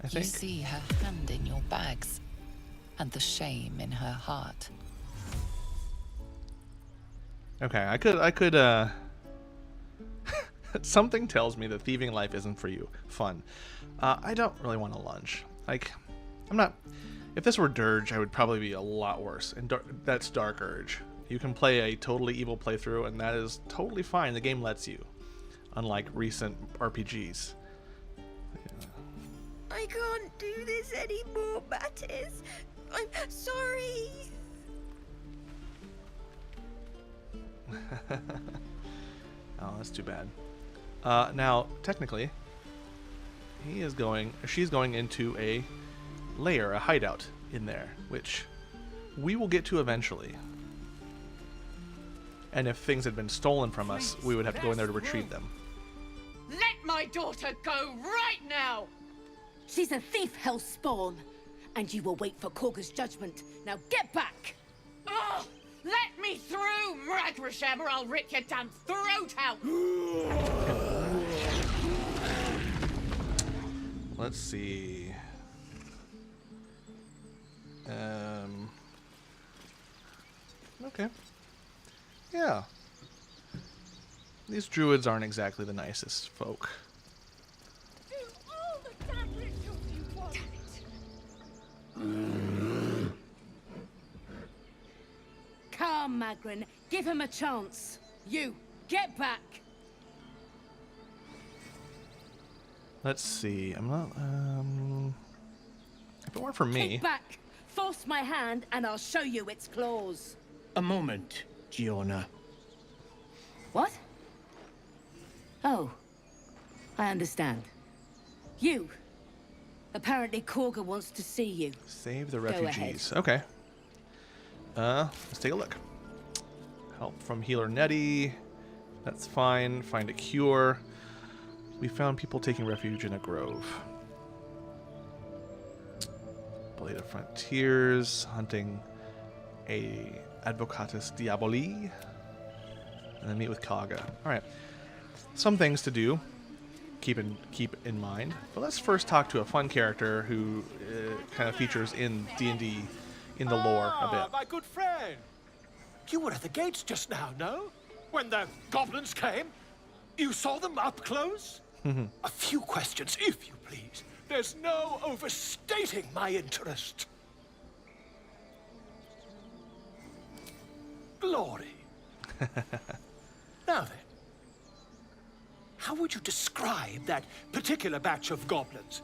I You think. see her hand in your bags and the shame in her heart. Okay, I could something tells me that thieving life isn't for you. Fun. I don't really want to lunge. Like, I'm not. If this were Dirge, I would probably be a lot worse. And that's Dark Urge. You can play a totally evil playthrough, and that is totally fine. The game lets you, unlike recent RPGs. I can't do this anymore, Mattis. I'm sorry. Oh, that's too bad. Now, technically, she's going into a lair, a hideout in there, which we will get to eventually. And if things had been stolen from us, we would have to go in there to retrieve them. Let my daughter go right now! She's a thief, Hellspawn. And you will wait for Korga's judgment. Now get back! Oh, let me through, Mragrasham, or I'll rip your damn throat out! Let's see. Okay. Yeah. These druids aren't exactly the nicest folk. Do all the damn rituals you Come, Magrin. Give him a chance. You, get back. Let's see. I'm not. If it weren't for me. Kick back. Force my hand, and I'll show you its claws. A moment, Giona. What? Oh. I understand. You. Apparently Korga wants to see you. Save the Go refugees. ahead. Okay. Let's take a look. Help from healer Nettie. That's fine. Find a cure. We found people taking refuge in a grove. Blade of Frontiers. Hunting a Advocatus Diaboli. And then meet with Kaga. Alright. Some things to do. Keep in mind. But let's first talk to a fun character who kind of features in D&D in the lore a bit. My good friend. You were at the gates just now, no? When the goblins came? You saw them up close? A few questions, if you please. There's no overstating my interest. Glory. Now then, how would you describe that particular batch of goblins?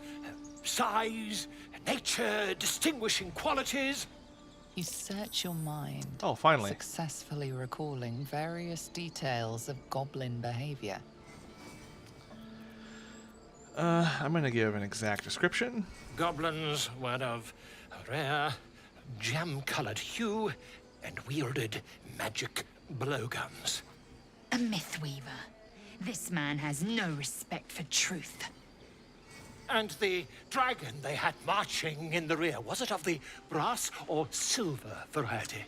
Size, nature, distinguishing qualities? You search your mind. Oh, finally. Successfully recalling various details of goblin behavior. I'm going to give an exact description. Goblins were of a rare, jam-colored hue and wielded magic blowguns. A mythweaver. This man has no respect for truth. And the dragon they had marching in the rear, was it of the brass or silver variety?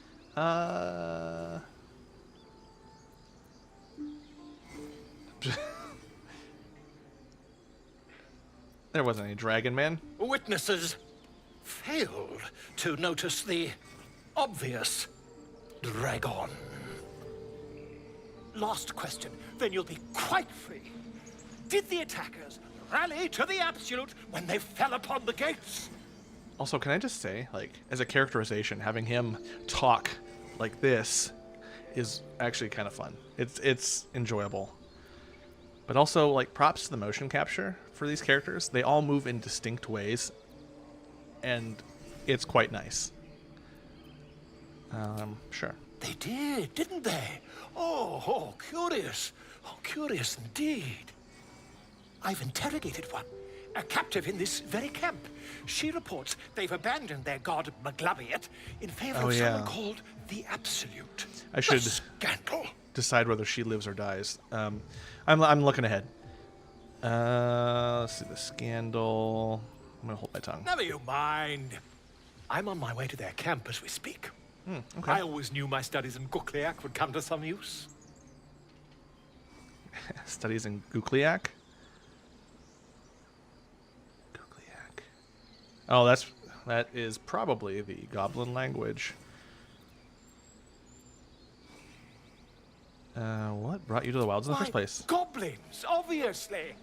There wasn't any dragon, man. Witnesses failed to notice the obvious dragon. Last question, then you'll be quite free. Did the attackers rally to the absolute when they fell upon the gates? Also, can I just say, like, as a characterization, having him talk like this is actually kind of fun. It's enjoyable. But also, like, props to the motion capture for these characters. They all move in distinct ways, and it's quite nice. Sure. They did, didn't they? Oh, curious. Oh, curious indeed. I've interrogated one, a captive in this very camp. She reports they've abandoned their god Maglabiet in favor of someone called the Absolute. I should A scandal. decide whether she lives or dies. I'm looking ahead. Let's see the scandal. I'm gonna hold my tongue. Never you mind. I'm on my way to their camp as we speak. Okay. I always knew my studies in Gukliak would come to some use. Studies in Gukliak? Oh, that is probably the goblin language. What brought you to the wilds in the first place? Goblins, obviously.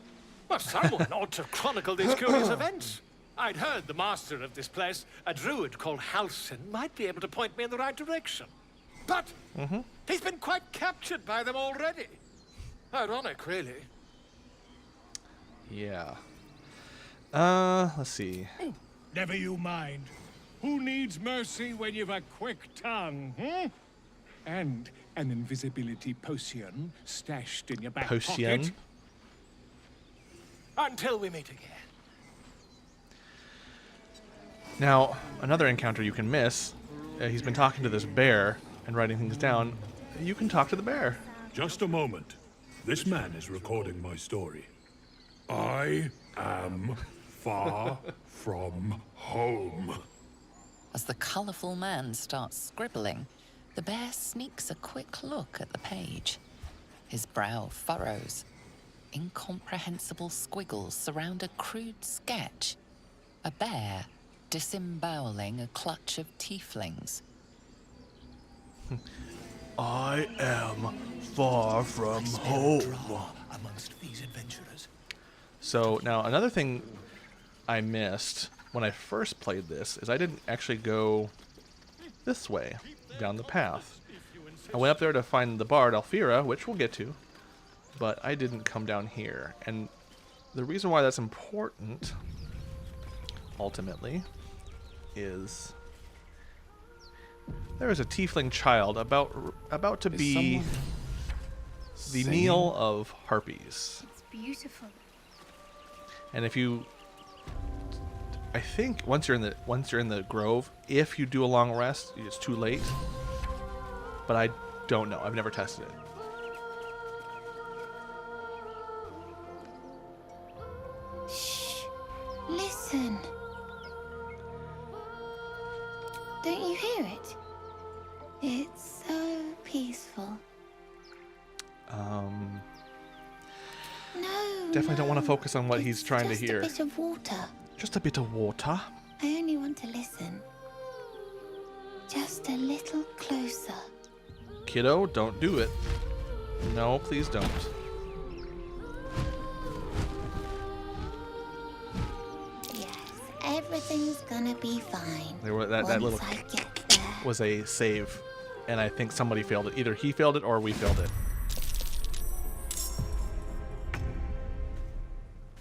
Well, someone ought to chronicle these curious events. I'd heard the master of this place, a druid called Halsin, might be able to point me in the right direction. But he's been quite captured by them already. Ironic, really. Yeah. Let's see. Never you mind. Who needs mercy when you've a quick tongue, hmm? And an invisibility potion stashed in your back pocket. Until we meet again. Now, another encounter you can miss. He's been talking to this bear and writing things down. You can talk to the bear. Just a moment. This man is recording my story. I am far from home. As the colourful man starts scribbling, the bear sneaks a quick look at the page. His brow furrows. Incomprehensible squiggles surround a crude sketch. A bear disemboweling a clutch of tieflings. I am far from home. Amongst these adventurers. So now another thing I missed when I first played this is I didn't actually go this way, down the path. I went up there to find the Bard, Alfira, which we'll get to, but I didn't come down here. And the reason why that's important, ultimately, is there is a tiefling child about to be the meal of harpies. It's beautiful. And if you, I think once you're in the grove, if you do a long rest, it's too late. But I don't know. I've never tested it. Shh. Listen. Don't you hear it? It's so peaceful. No. Definitely don't want to focus on what he's trying to hear. Just a bit of water. Just a bit of water. I only want to listen. Just a little closer. Kiddo, don't do it. No, please don't. Yes, everything's gonna be fine. That little I get there. was a save, and I think somebody failed it. Either he failed it or we failed it.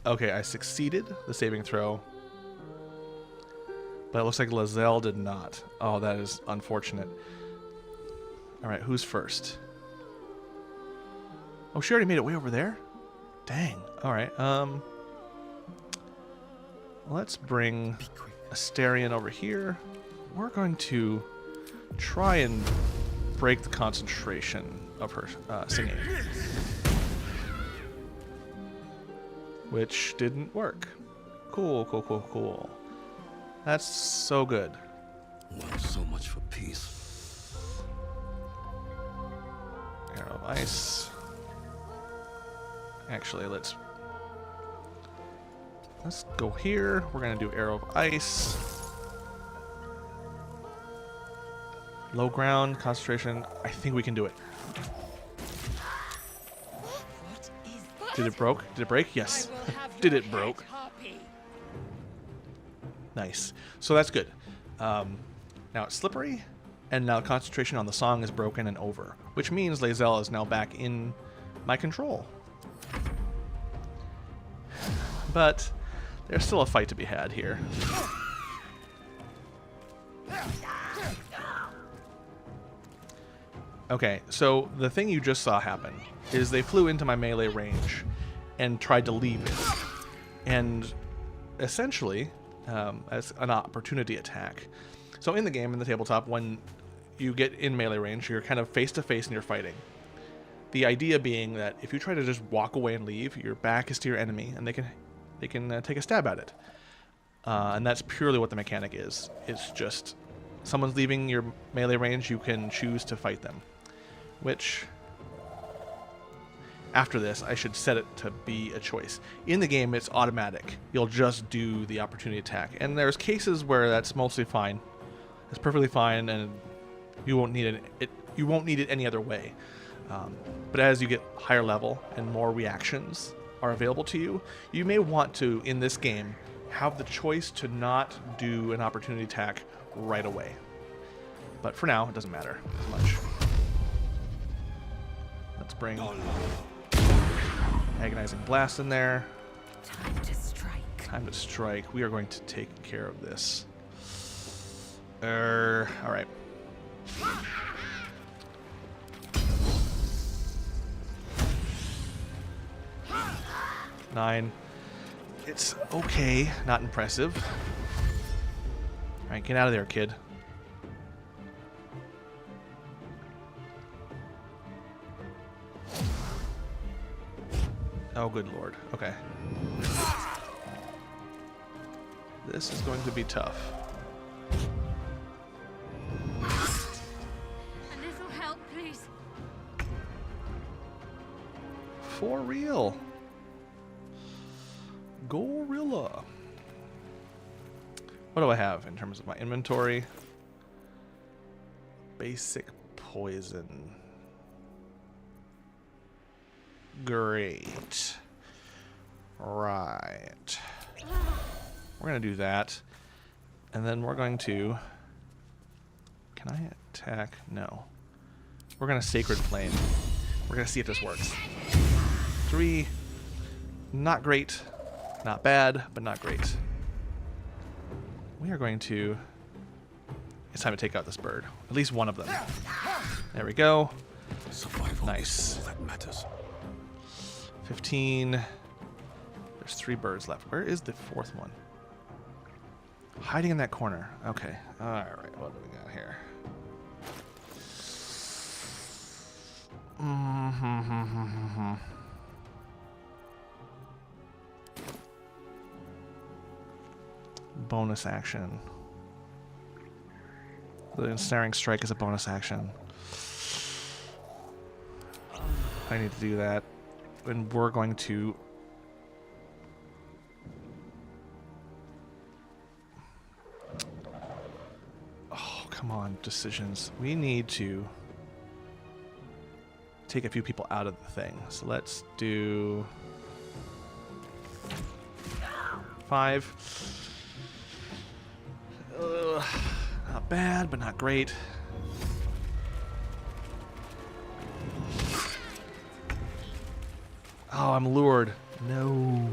Okay, I succeeded the saving throw, but it looks like Lizelle did not. Oh, that is unfortunate. All right, who's first? Oh, she already made it way over there? Dang. All right, let's bring Asterion over here. We're going to try and break the concentration of her singing, which didn't work. Cool, cool, cool, cool. That's so good. Well, so much for peace. Arrow of ice. Actually, let's go here. We're gonna do arrow of ice. Low ground, concentration. I think we can do it. Did it broke? Did it break? Yes. Did it broke? Nice. So that's good. Now it's slippery, and now concentration on the song is broken and over, which means Lae'zel is now back in my control. But there's still a fight to be had here. Okay, so the thing you just saw happen is they flew into my melee range and tried to leave it. And essentially, as an opportunity attack. So in the game, in the tabletop, when you get in melee range, you're kind of face to face and you're fighting. The idea being that if you try to just walk away and leave, your back is to your enemy, and they can take a stab at it. And that's purely what the mechanic is. It's just someone's leaving your melee range, you can choose to fight them. Which, after this, I should set it to be a choice. In the game, it's automatic. You'll just do the opportunity attack. And there's cases where that's mostly fine. It's perfectly fine, and you won't need it. You won't need it any other way. But as you get higher level and more reactions are available to you, you may want to, in this game, have the choice to not do an opportunity attack right away. But for now, it doesn't matter as much. Let's bring Agonizing Blast in there. Time to strike. Time to strike. We are going to take care of this. All right. Nine. It's okay, not impressive. All right, get out of there, kid. Oh, good lord. Okay. This is going to be tough. A little help, please. For real. Gorilla. What do I have in terms of my inventory? Basic poison. Great. Right. We're going to do that. And then we're going to... Can I attack? No. We're going to Sacred Flame. We're going to see if this works. 3. Not great. Not bad, but not great. We are going to... It's time to take out this bird. At least one of them. There we go. Survival nice. Is all that matters. 15. There's 3 birds left. Where is the 4th one? Hiding in that corner. Okay. Alright, what do we got here? Bonus action. The ensnaring strike is a bonus action. I need to do that. And we're going to... Oh, come on, decisions. We need to take a few people out of the thing. So let's do 5. Not bad, but not great. Oh, I'm lured. No.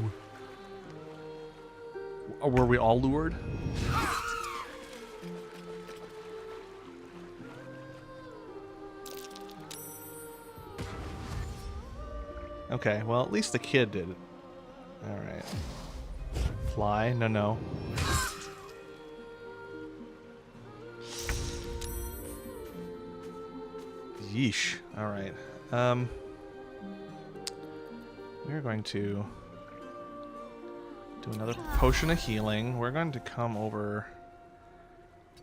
Oh, were we all lured? Okay, well, at least the kid did it. Alright. Fly? No, no. Yeesh. Alright. We're going to do another potion of healing. We're going to come over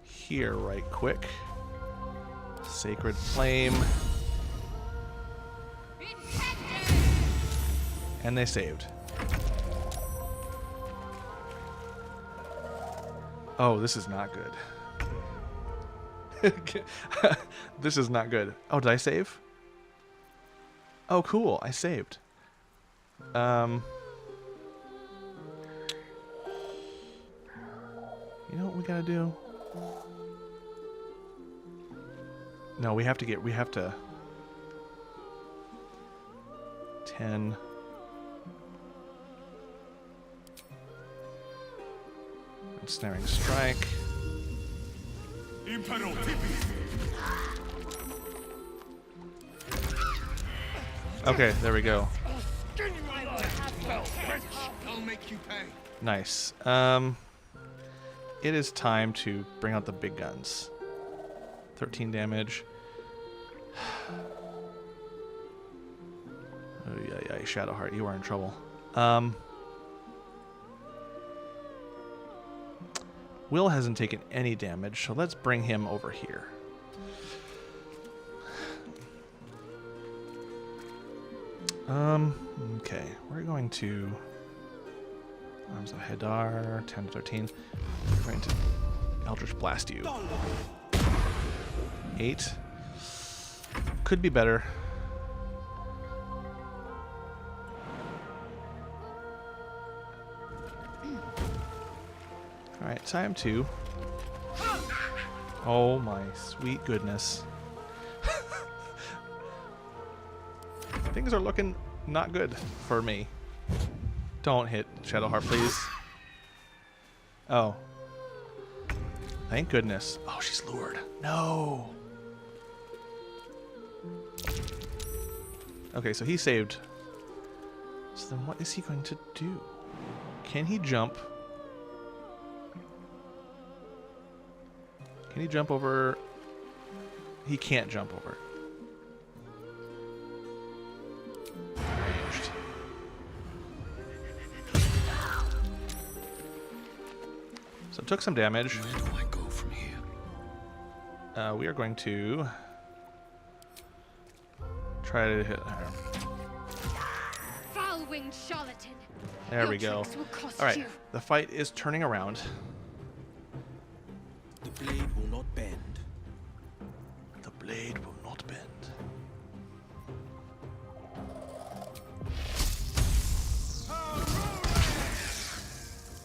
here right quick. Sacred Flame. And they saved. Oh, this is not good. This is not good. Oh, did I save? Oh, cool. I saved. You know what we gotta do? No, we have to 10. Ensnaring strike. Okay, there we go. I'll make you pay. Nice. It is time to bring out the big guns. 13 damage. Oh yeah, Shadowheart, you are in trouble. Will hasn't taken any damage, so let's bring him over here. Okay, we're going to Arms of Hadar, 10 to 13. We're going to Eldritch Blast you. 8. Could be better. Alright, time to... Oh my sweet goodness. Things are looking not good for me. Don't hit Shadowheart, please. Oh. Thank goodness. Oh, she's lured. No. Okay, so he saved. So then what is he going to do? Can he jump? Can he jump over? He can't jump over. Ranged. So it took some damage. Where do I go from here? We are going to try to hit her. Foul-winged charlatan. There Your we go. tricks will cost All right, you. the fight is turning around. The blade will not bend. The blade will not bend.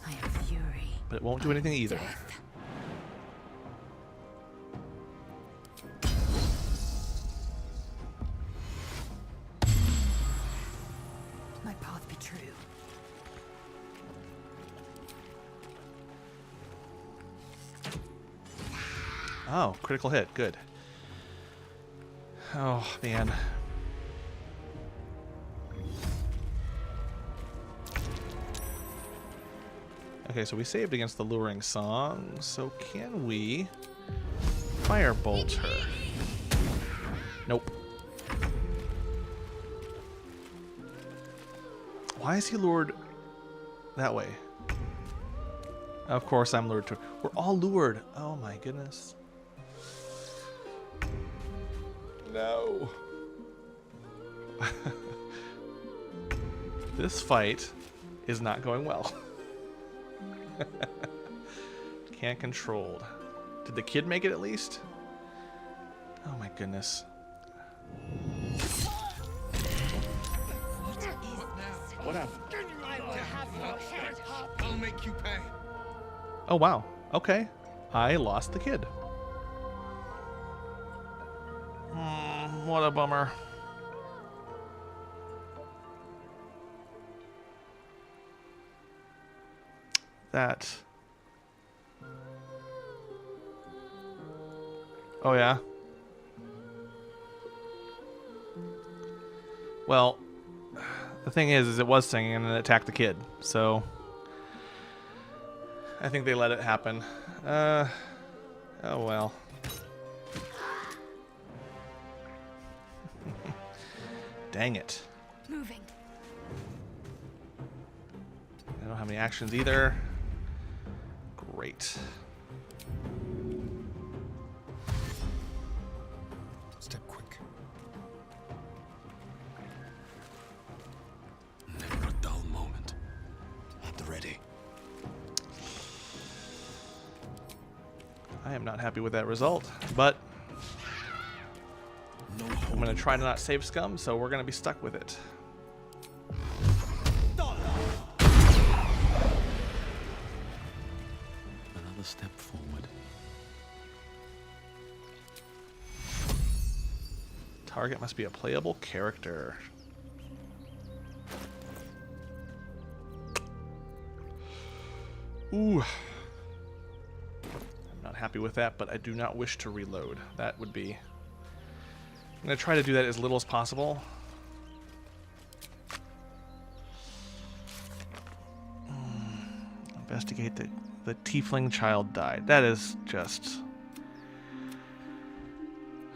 I am fury. But it won't do anything either. true. Oh, critical hit. Good. Oh, man. Okay, so we saved against the luring song, so can we firebolt her? Nope. Why is he lured that way? Of course I'm lured to... We're all lured. Oh my goodness. No. This fight is not going well. Can't control. Did the kid make it at least? Oh my goodness. What happened? I'll make you pay. Oh wow. Okay. I lost the kid. What a bummer. That. Oh yeah. Well, the thing is it was singing and it attacked the kid, so I think they let it happen. Oh well. Dang it. Moving. I don't have any actions either. Great. Step quick. Never a dull moment. At the ready. I am not happy with that result, but I'm going to try to not save scum, so we're going to be stuck with it. Another step forward. Target must be a playable character. Ooh. I'm not happy with that, but I do not wish to reload. That would be... I'm going to try to do that as little as possible. Investigate the tiefling child died. That is just...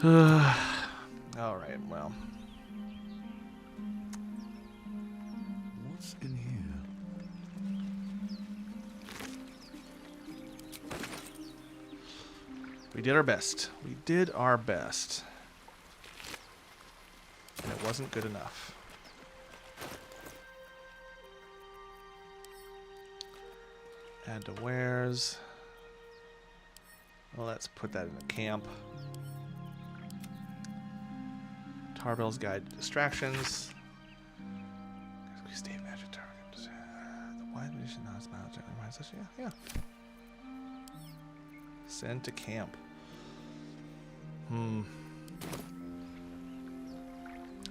Alright, well. What's in here? We did our best. We did our best. And it wasn't good enough. Add to wares. Well, let's put that in the camp. Tarbell's Guide to Distractions. Stave magic target. The wide mission not as magic. Yeah. Send to camp.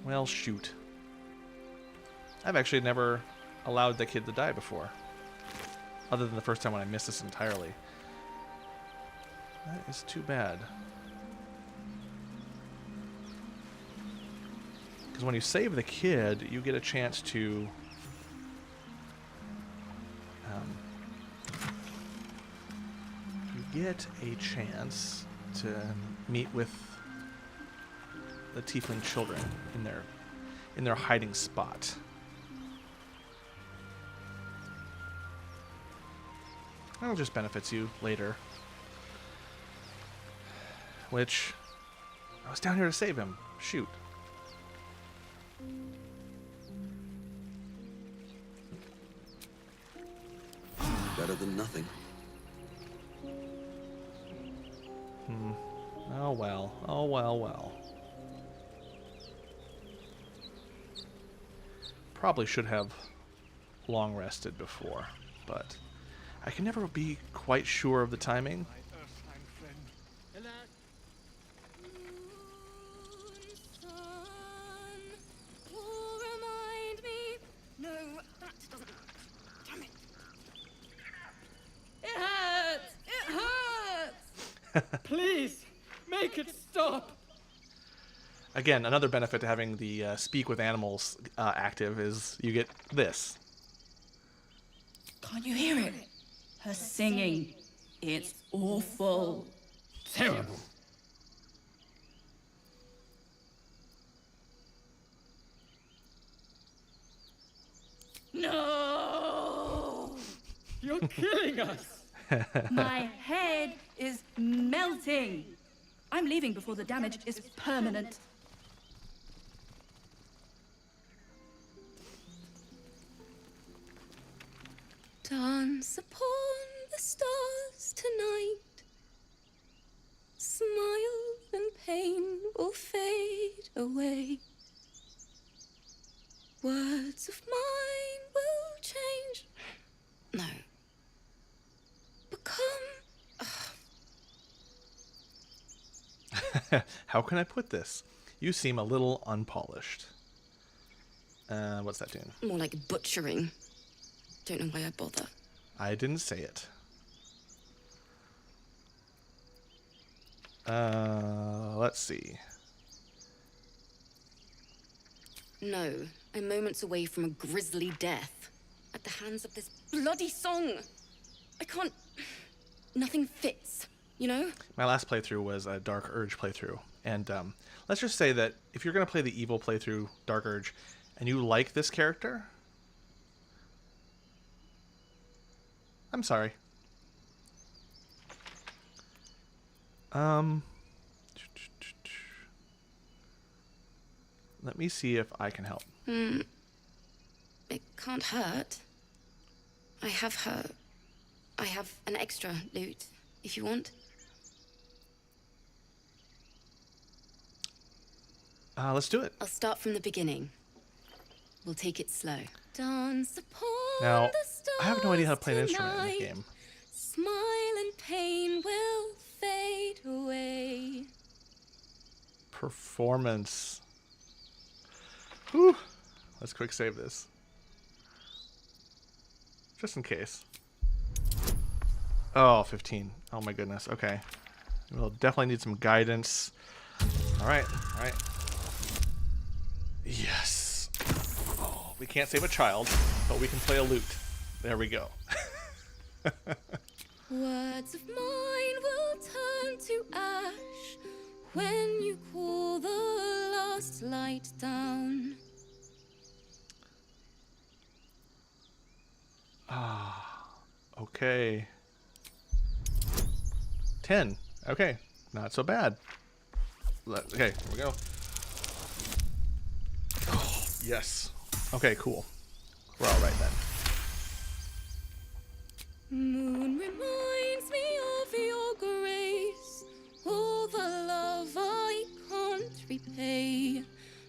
Well, shoot. I've actually never allowed the kid to die before. Other than the first time when I missed this entirely. That is too bad. Because when you save the kid, you get a chance to... you get a chance to meet with the tiefling children in their hiding spot. That'll just benefits you later. Which I was down here to save him. Shoot. Better than nothing. Oh well. Oh well. Probably should have long rested before, but I can never be quite sure of the timing. Remind me, no It hurts! It hurts! Please, make it stop! Again, another benefit to having the speak with animals active is you get this. Can't you hear it? Her singing. It's awful. Terrible. No! You're killing us! My head is melting. I'm leaving before the damage is permanent. Dance upon the stars tonight. Smile and pain will fade away. Words of mine will change. No. Become. How can I put this? You seem a little unpolished. What's that doing? More like butchering. Don't know why I bother. I didn't say it. Let's see. No, I'm moments away from a grisly death. At the hands of this bloody song. I can't... Nothing fits, you know? My last playthrough was a Dark Urge playthrough. And let's just say that if you're going to play the evil playthrough, Dark Urge, and you like this character... I'm sorry. Let me see if I can help. It can't hurt. I have an extra loot, if you want. Let's do it. I'll start from the beginning. We'll take it slow. Dance upon Now, the stars I have no idea how to play an instrument in this tonight. game. Smile and pain will fade away. Performance. Whew. Let's quick save this. Just in case. Oh, 15. Oh my goodness. Okay. We'll definitely need some guidance. Alright, alright. Yes. Oh, we can't save a child, but we can play a lute. There we go. Words of mine will turn to ash when you cool the last light down. Ah, okay. 10. Okay, not so bad. Okay, here we go. Oh, yes. Okay, cool. We're all right then. Moon reminds me of your grace, all the love I can't repay.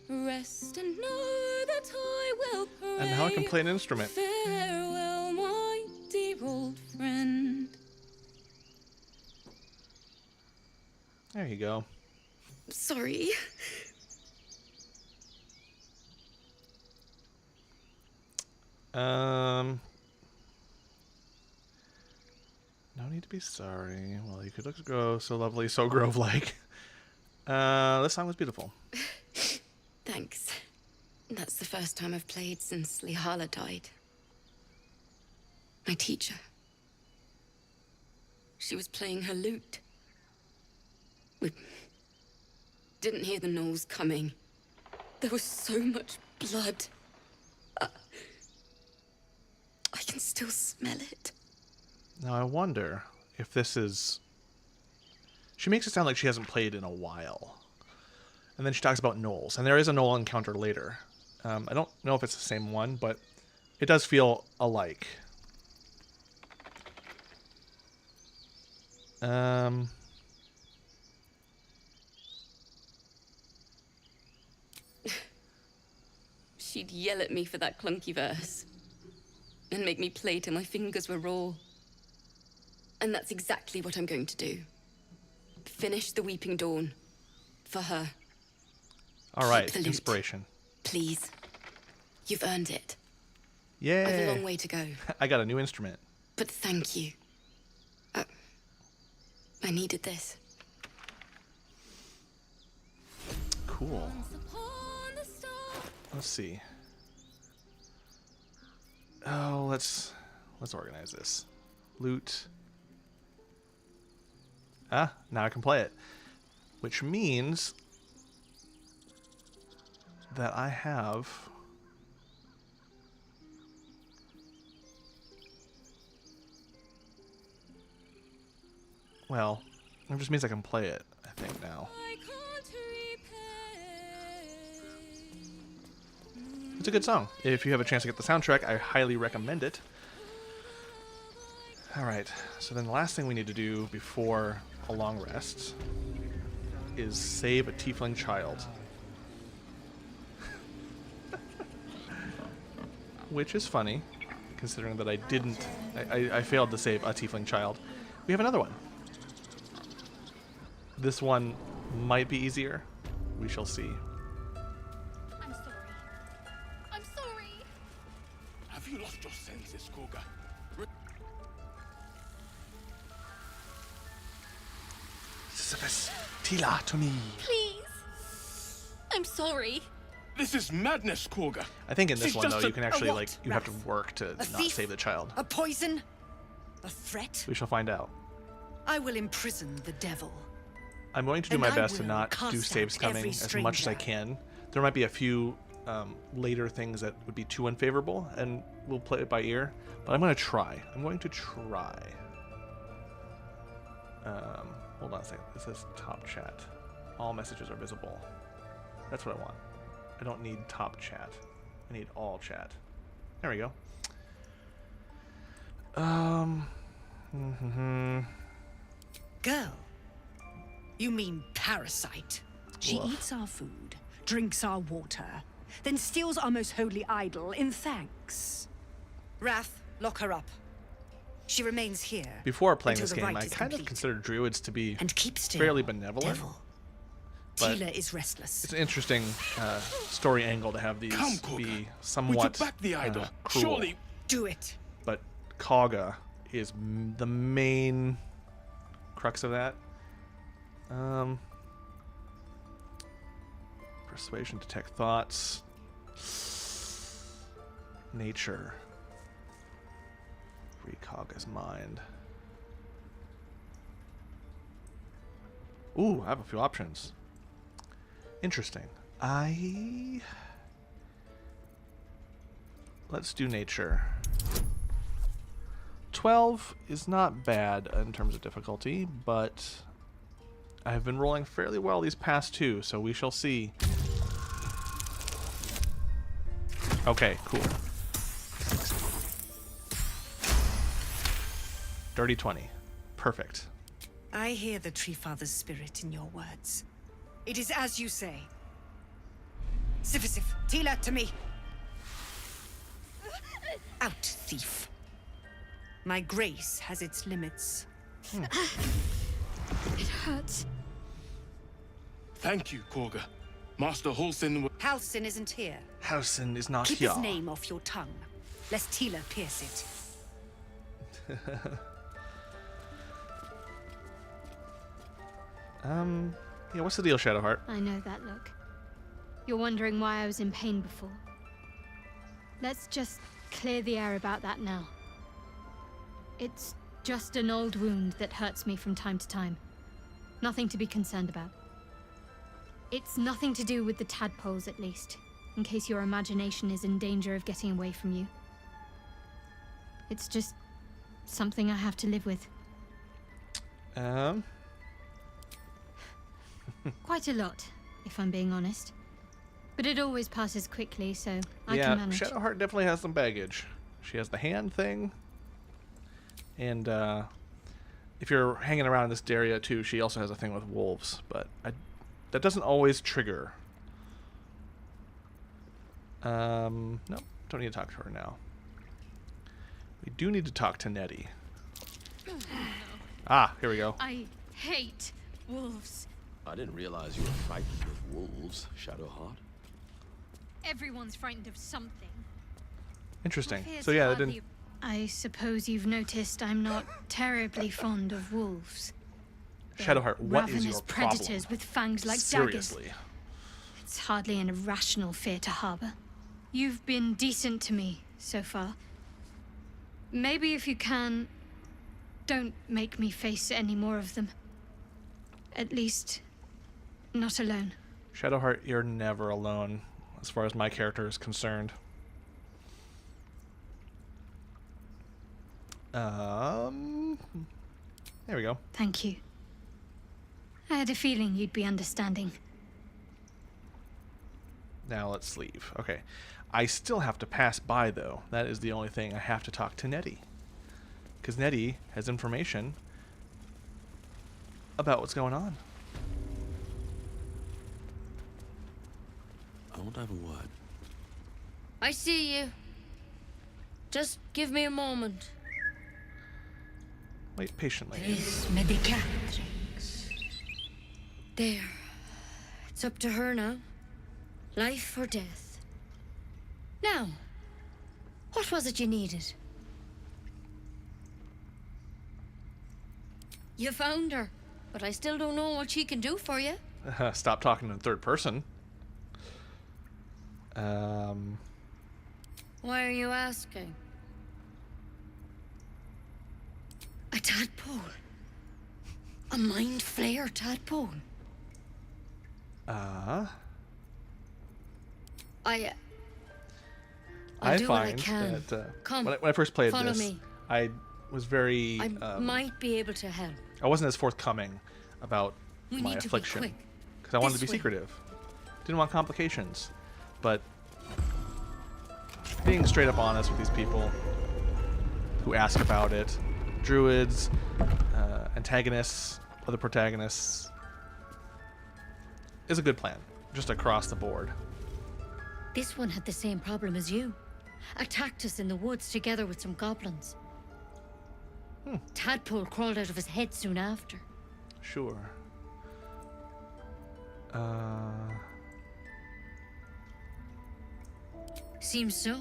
Rest and know that I will pray. And now I can play an instrument. Farewell, my dear old friend. There you go. Sorry. No need to be sorry. Well, you could look so lovely, so Grove-like. This song was beautiful. Thanks. That's the first time I've played since Lihala died. My teacher. She was playing her lute. We didn't hear the gnolls coming. There was so much blood. I can still smell it. Now I wonder if this is... She makes it sound like she hasn't played in a while. And then she talks about gnolls. And there is a gnoll encounter later. I don't know if it's the same one, but it does feel alike. She'd yell at me for that clunky verse. And make me play till my fingers were raw. And that's exactly what I'm going to do. Finish the Weeping Dawn. For her. All right, Keep the lute. inspiration. Please. You've earned it. Yay! I've a long way to go. I got a new instrument. But thank you. I needed this. Cool. Let's see. Oh, let's organize this. Loot. Ah, now I can play it. Which means that I have well, it just means I can play it, I think, now. It's a good song. If you have a chance to get the soundtrack, I highly recommend it. Alright, so then the last thing we need to do before a long rest is save a tiefling child. Which is funny, considering that I didn't... I failed to save a tiefling child. We have another one. This one might be easier. We shall see. I'm sorry. I'm sorry. Have you lost your senses, Koga? Sisyphus, Tila, to me. Please. I'm sorry. This is madness, Koga. I think in this She's one, though, just you can actually, like, you have to Wrath? work to A not thief? save the child. A poison? A threat? We shall find out. I will imprison the devil. I'm going to do And my I best to will not cast do save out every scumming as much as I can. There might be a few later things that would be too unfavorable, and we'll play it by ear. But I'm going to try. I'm going to try. Hold on a second. It says top chat. All messages are visible. That's what I want. I don't need top chat. I need all chat. There we go. Girl. You mean parasite. She Woof. eats our food, drinks our water, then steals our most holy idol in thanks. Wrath, lock her up. She remains here. Before playing until this the game, rite I is kind of complete. considered druids to be And keep still, fairly benevolent. devil. But Tila is restless. it's an interesting story angle to have these Come, Koga. be somewhat We took back the idol. cruel. Surely. Do it. But Kaga is the main crux of that. Persuasion, detect thoughts. Nature. Read Kaga's mind. Ooh, I have a few options. Interesting. Let's do nature. 12 is not bad in terms of difficulty, but I've been rolling fairly well these past two, so we shall see. Okay, cool. Dirty 20. Perfect. I hear the Tree Father's spirit in your words. It is as you say. Sifisif, Tila, to me. Out, thief. My grace has its limits. It hurts. Thank you, Koga. Master Halsin. Halsin isn't here. Halsin is not Keep here. his name off your tongue, lest Tila pierce it. Yeah, what's the deal, Shadowheart? I know that look. You're wondering why I was in pain before. Let's just clear the air about that now. It's just an old wound that hurts me from time to time. Nothing to be concerned about. It's nothing to do with the tadpoles, at least, in case your imagination is in danger of getting away from you. It's just something I have to live with. Quite a lot, if I'm being honest. But it always passes quickly, so I can manage. Shadowheart definitely has some baggage. She has the hand thing. And if you're hanging around in this area too, she also has a thing with wolves, but that doesn't always trigger. Nope, don't need to talk to her now. We do need to talk to Nettie. Ah, here we go. I hate wolves. I didn't realize you were frightened of wolves, Shadowheart. Everyone's frightened of something. Interesting. So yeah, that didn't. I suppose you've noticed I'm not terribly fond of wolves. Shadowheart, what is your Ravenous problem? predators with fangs like Seriously. daggers. It's hardly an irrational fear to harbor. You've been decent to me so far. Maybe if you can, don't make me face any more of them. At least, not alone. Shadowheart, you're never alone, as far as my character is concerned. There we go. Thank you. I had a feeling you'd be understanding. Now let's leave. Okay. I still have to pass by, though. That is the only thing. I have to talk to Nettie. Because Nettie has information about what's going on. I want to have a word. I see you. Just give me a moment. Wait patiently. This medicatrix. There. It's up to her now. Life or death. Now, what was it you needed? You found her, but I still don't know what she can do for you. Stop talking in third person. Why are you asking? A tadpole. A mind flayer tadpole. I I'll do what I find can. that Come, when I first played follow this, me. I was very. I might be able to help. I wasn't as forthcoming about We my need to be affliction quick. because I wanted to This be way. secretive. Didn't want complications, but being straight up honest with these people who ask about it, druids, antagonists, other protagonists, is a good plan, just across the board. This one had the same problem as you. Attacked us in the woods together with some goblins. Tadpole crawled out of his head soon after. Sure. Seems so.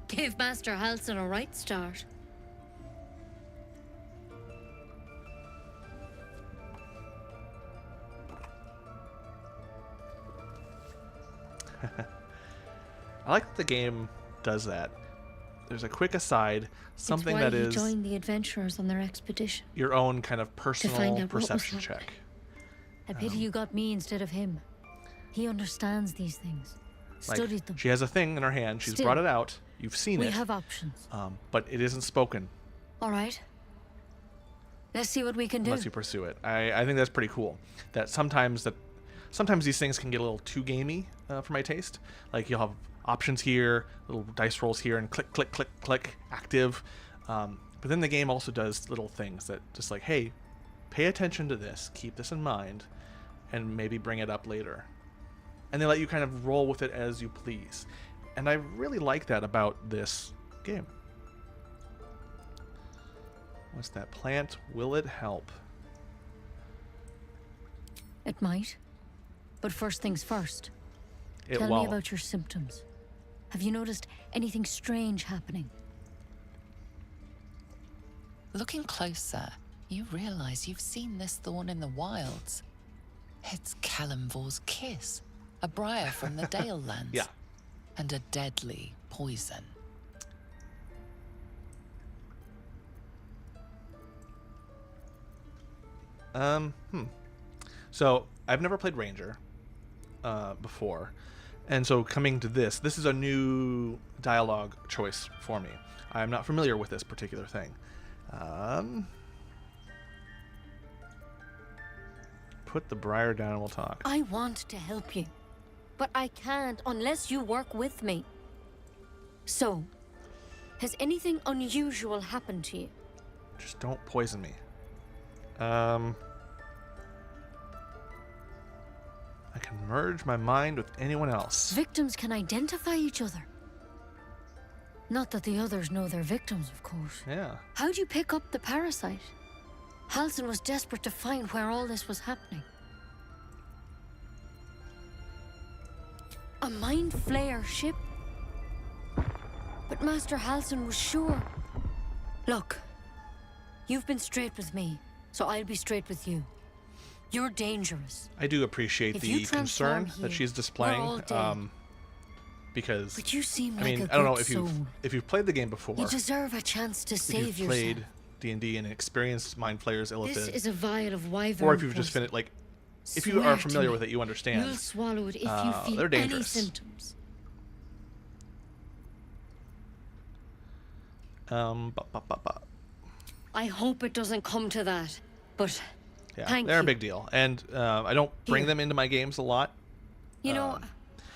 Gave Master Halsin a right start. I like that the game does that. There's a quick aside, something that It's is why he joined the adventurers on their expedition. your own kind of To find personal out what was perception happening. check. A pity you got me instead of him. He understands these things. Like, Studied them. she has a thing in her hand. She's Still, brought it out. You've seen we it. have options. But it isn't spoken All right. Let's see what we can do. unless you pursue it. I think that's pretty cool. That sometimes these things can get a little too gamey for my taste. Like you'll have options here, little dice rolls here, and click, click, click, click, active. But then the game also does little things that just like, hey, pay attention to this, keep this in mind, and maybe bring it up later. And they let you kind of roll with it as you please. And I really like that about this game. What's that plant? Will it help? It might. But first things first. It Tell won't. me about your symptoms. Have you noticed anything strange happening? Looking closer, you realize you've seen this thorn in the wilds. It's Kalimvor's kiss, a briar from the Dale lands. Yeah. And a deadly poison. So I've never played Ranger before, and so coming to this is a new dialogue choice for me. I'm not familiar with this particular thing. Put the briar down and we'll talk. I want to help you, but I can't unless you work with me. So, has anything unusual happened to you? Just don't poison me. I can merge my mind with anyone else. Victims can identify each other. Not that the others know they're victims, of course. Yeah. How'd you pick up the parasite? Halsin was desperate to find where all this was happening. A mind flayer ship? But Master Halsin was sure. Look, you've been straight with me, so I'll be straight with you. You're dangerous. I do appreciate If you the transform concern that here, she's displaying. we're all dead. Because But you seem I mean, like a I don't know good if you've soul. played the game before. You deserve a chance to If save you've played yourself. D&D and experienced Mind Flayer's Illithid. This is a vial of wyvern Or if you've just poison. finished, like, if you Swear are to familiar me, with it, you understand. You'll swallow it if you feel they're any dangerous. symptoms. I hope it doesn't come to that, but Yeah, thank they're you. a big deal, and I don't bring Here. them into my games a lot. You know,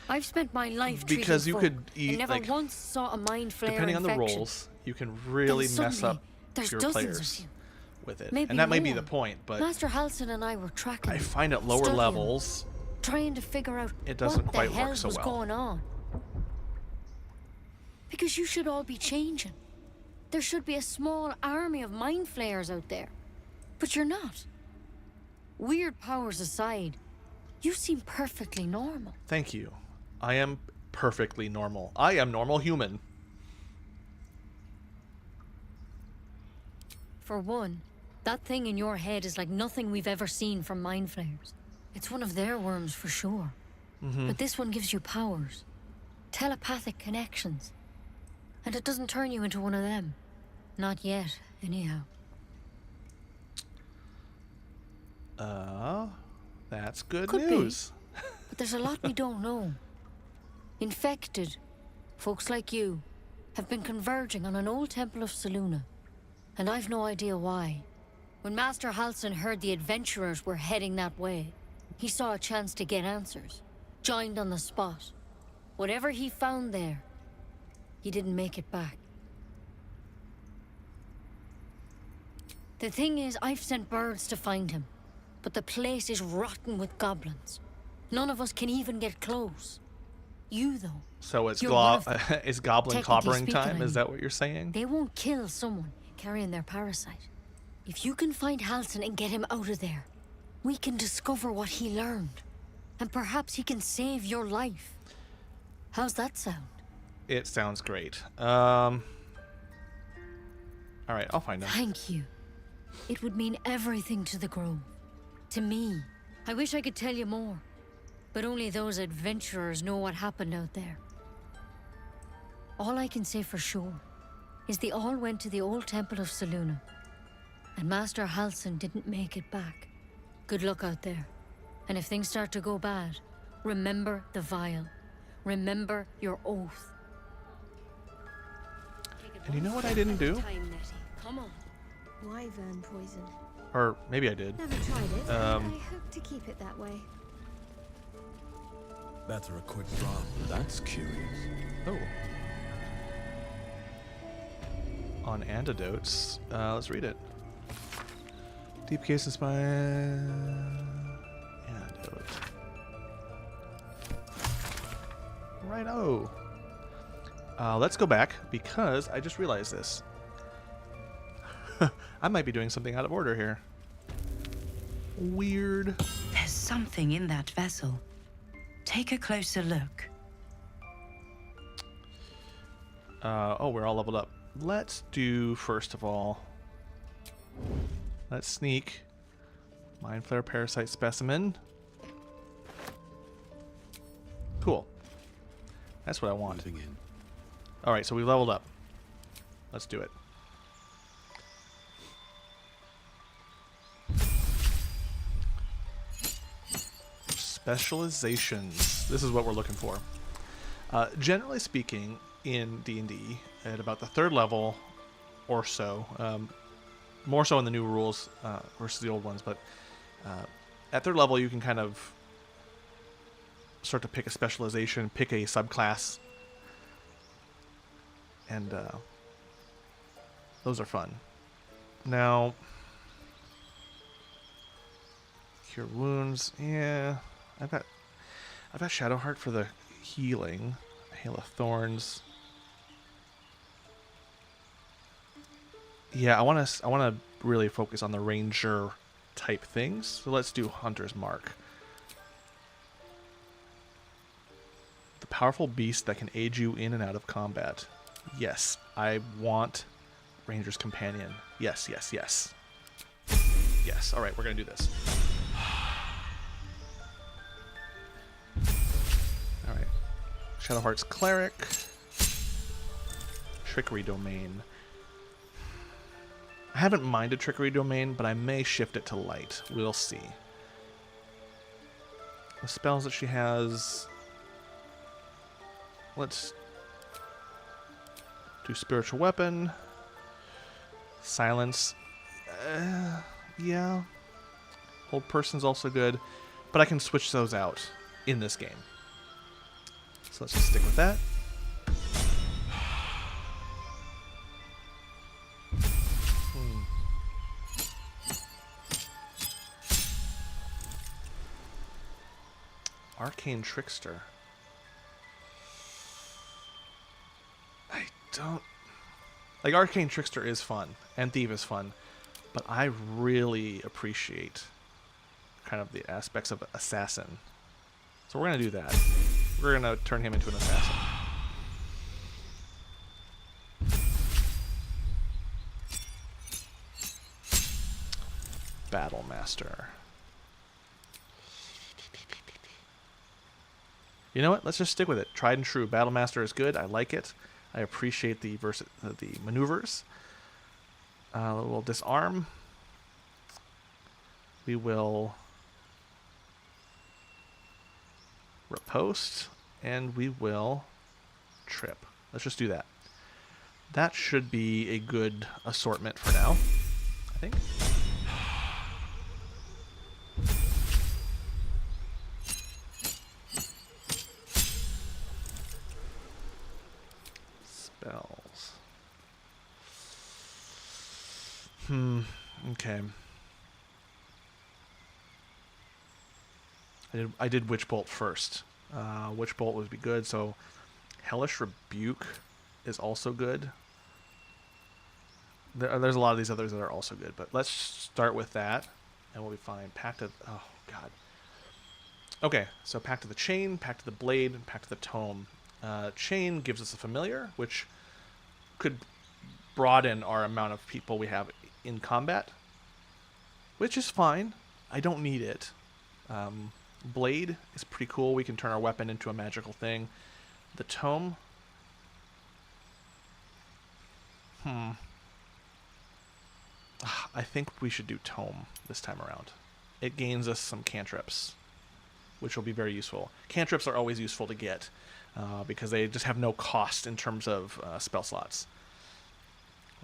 I've spent my life treating because you folk could eat, and never like, once saw a mind flayer Depending on the infection. roles, you can really Then mess suddenly, up there's your dozens players of you. with it, Maybe and that may be more. the point. But Master Halsin and I were tracking. I find at lower studying, levels, trying to figure out it doesn't what quite the work hell so was well. going on. Because you should all be changing. There should be a small army of mind flayers out there, but you're not. Weird powers aside, you seem perfectly normal. Thank you. I am perfectly normal. I am normal human. For one, that thing in your head is like nothing we've ever seen from mind flayers. It's one of their worms for sure. Mhm. But this one gives you powers, telepathic connections. And it doesn't turn you into one of them. Not yet, anyhow. That's good Could news. be. But there's a lot we don't know. Infected, folks like you, have been converging on an old temple of Selûne. And I've no idea why. When Master Halsin heard the adventurers were heading that way, he saw a chance to get answers. Joined on the spot. Whatever he found there, he didn't make it back. The thing is, I've sent birds to find him, but the place is rotten with goblins. None of us can even get close. You, though. So it's You're one of them. it's goblin Technically clobbering speaking, time. I Is mean. that what you're saying? They won't kill someone carrying their parasite. If you can find Halsin and get him out of there, we can discover what he learned. And perhaps he can save your life. How's that sound? It sounds great. All right, I'll find him. Thank you. It would mean everything to the Grove. To me. I wish I could tell you more. But only those adventurers know what happened out there. All I can say for sure is they all went to the old temple of Selûne. And Master Halsin didn't make it back. Good luck out there. And if things start to go bad, remember the vial. Remember your oath. And you know what I didn't do? Come on. Wyvern poison. Or maybe I did. Never tried it. but I hope to keep it that way. Better a quick drop. That's curious. Oh. On antidotes, let's read it. Deep case of spine. Antidote. Righto. Let's go back because I just realized this. I might be doing something out of order here. Weird. There's something in that vessel. Take a closer look. Oh, we're all leveled up. Let's do, first of all, let's sneak Mind Flare Parasite Specimen. Cool. That's what I want. Alright, so we leveled up. Let's do it. Specializations. This is what we're looking for. Generally speaking, in D&D, at about the 3rd level or so, more so in the new rules versus the old ones, but at 3rd level you can kind of start to pick a specialization, pick a subclass, and those are fun. Now, cure wounds, yeah, I've got Shadowheart for the healing, Hail of Thorns. Yeah, I want to really focus on the ranger type things. So let's do Hunter's Mark. The powerful beast that can aid you in and out of combat. Yes, I want Ranger's Companion. Yes, yes, yes. Yes, alright, we're gonna do this. Alright. Shadowheart's Cleric. Trickery Domain. I haven't minded Trickery Domain, but I may shift it to light. We'll see. The spells that she has... Let's do Spiritual Weapon. Silence. Yeah. Hold Person's also good, but I can switch those out in this game. So let's just stick with that. Arcane Trickster. I don't... Like, Arcane Trickster is fun, and Thief is fun, but I really appreciate kind of the aspects of Assassin. So we're going to do that. We're going to turn him into an Assassin. Battle Master. You know what? Let's just stick with it. Tried and true. Battle Master is good. I like it. I appreciate the maneuvers. We'll disarm. We will riposte, and we will trip. Let's just do that. That should be a good assortment for now, I think. Spells. Okay. I did Witch Bolt first. Witch Bolt would be good, so Hellish Rebuke is also good. There's a lot of these others that are also good, but let's start with that, and we'll be fine. Pact of... Oh, God. Okay, so Pact of the Chain, Pact of the Blade, and Pact of the Tome. Chain gives us a familiar, which could broaden our amount of people we have in combat, which is fine. I don't need it. Blade is pretty cool. We can turn our weapon into a magical thing. The Tome... I think we should do Tome this time around. It gains us some cantrips, which will be very useful. Cantrips are always useful to get, because they just have no cost in terms of spell slots.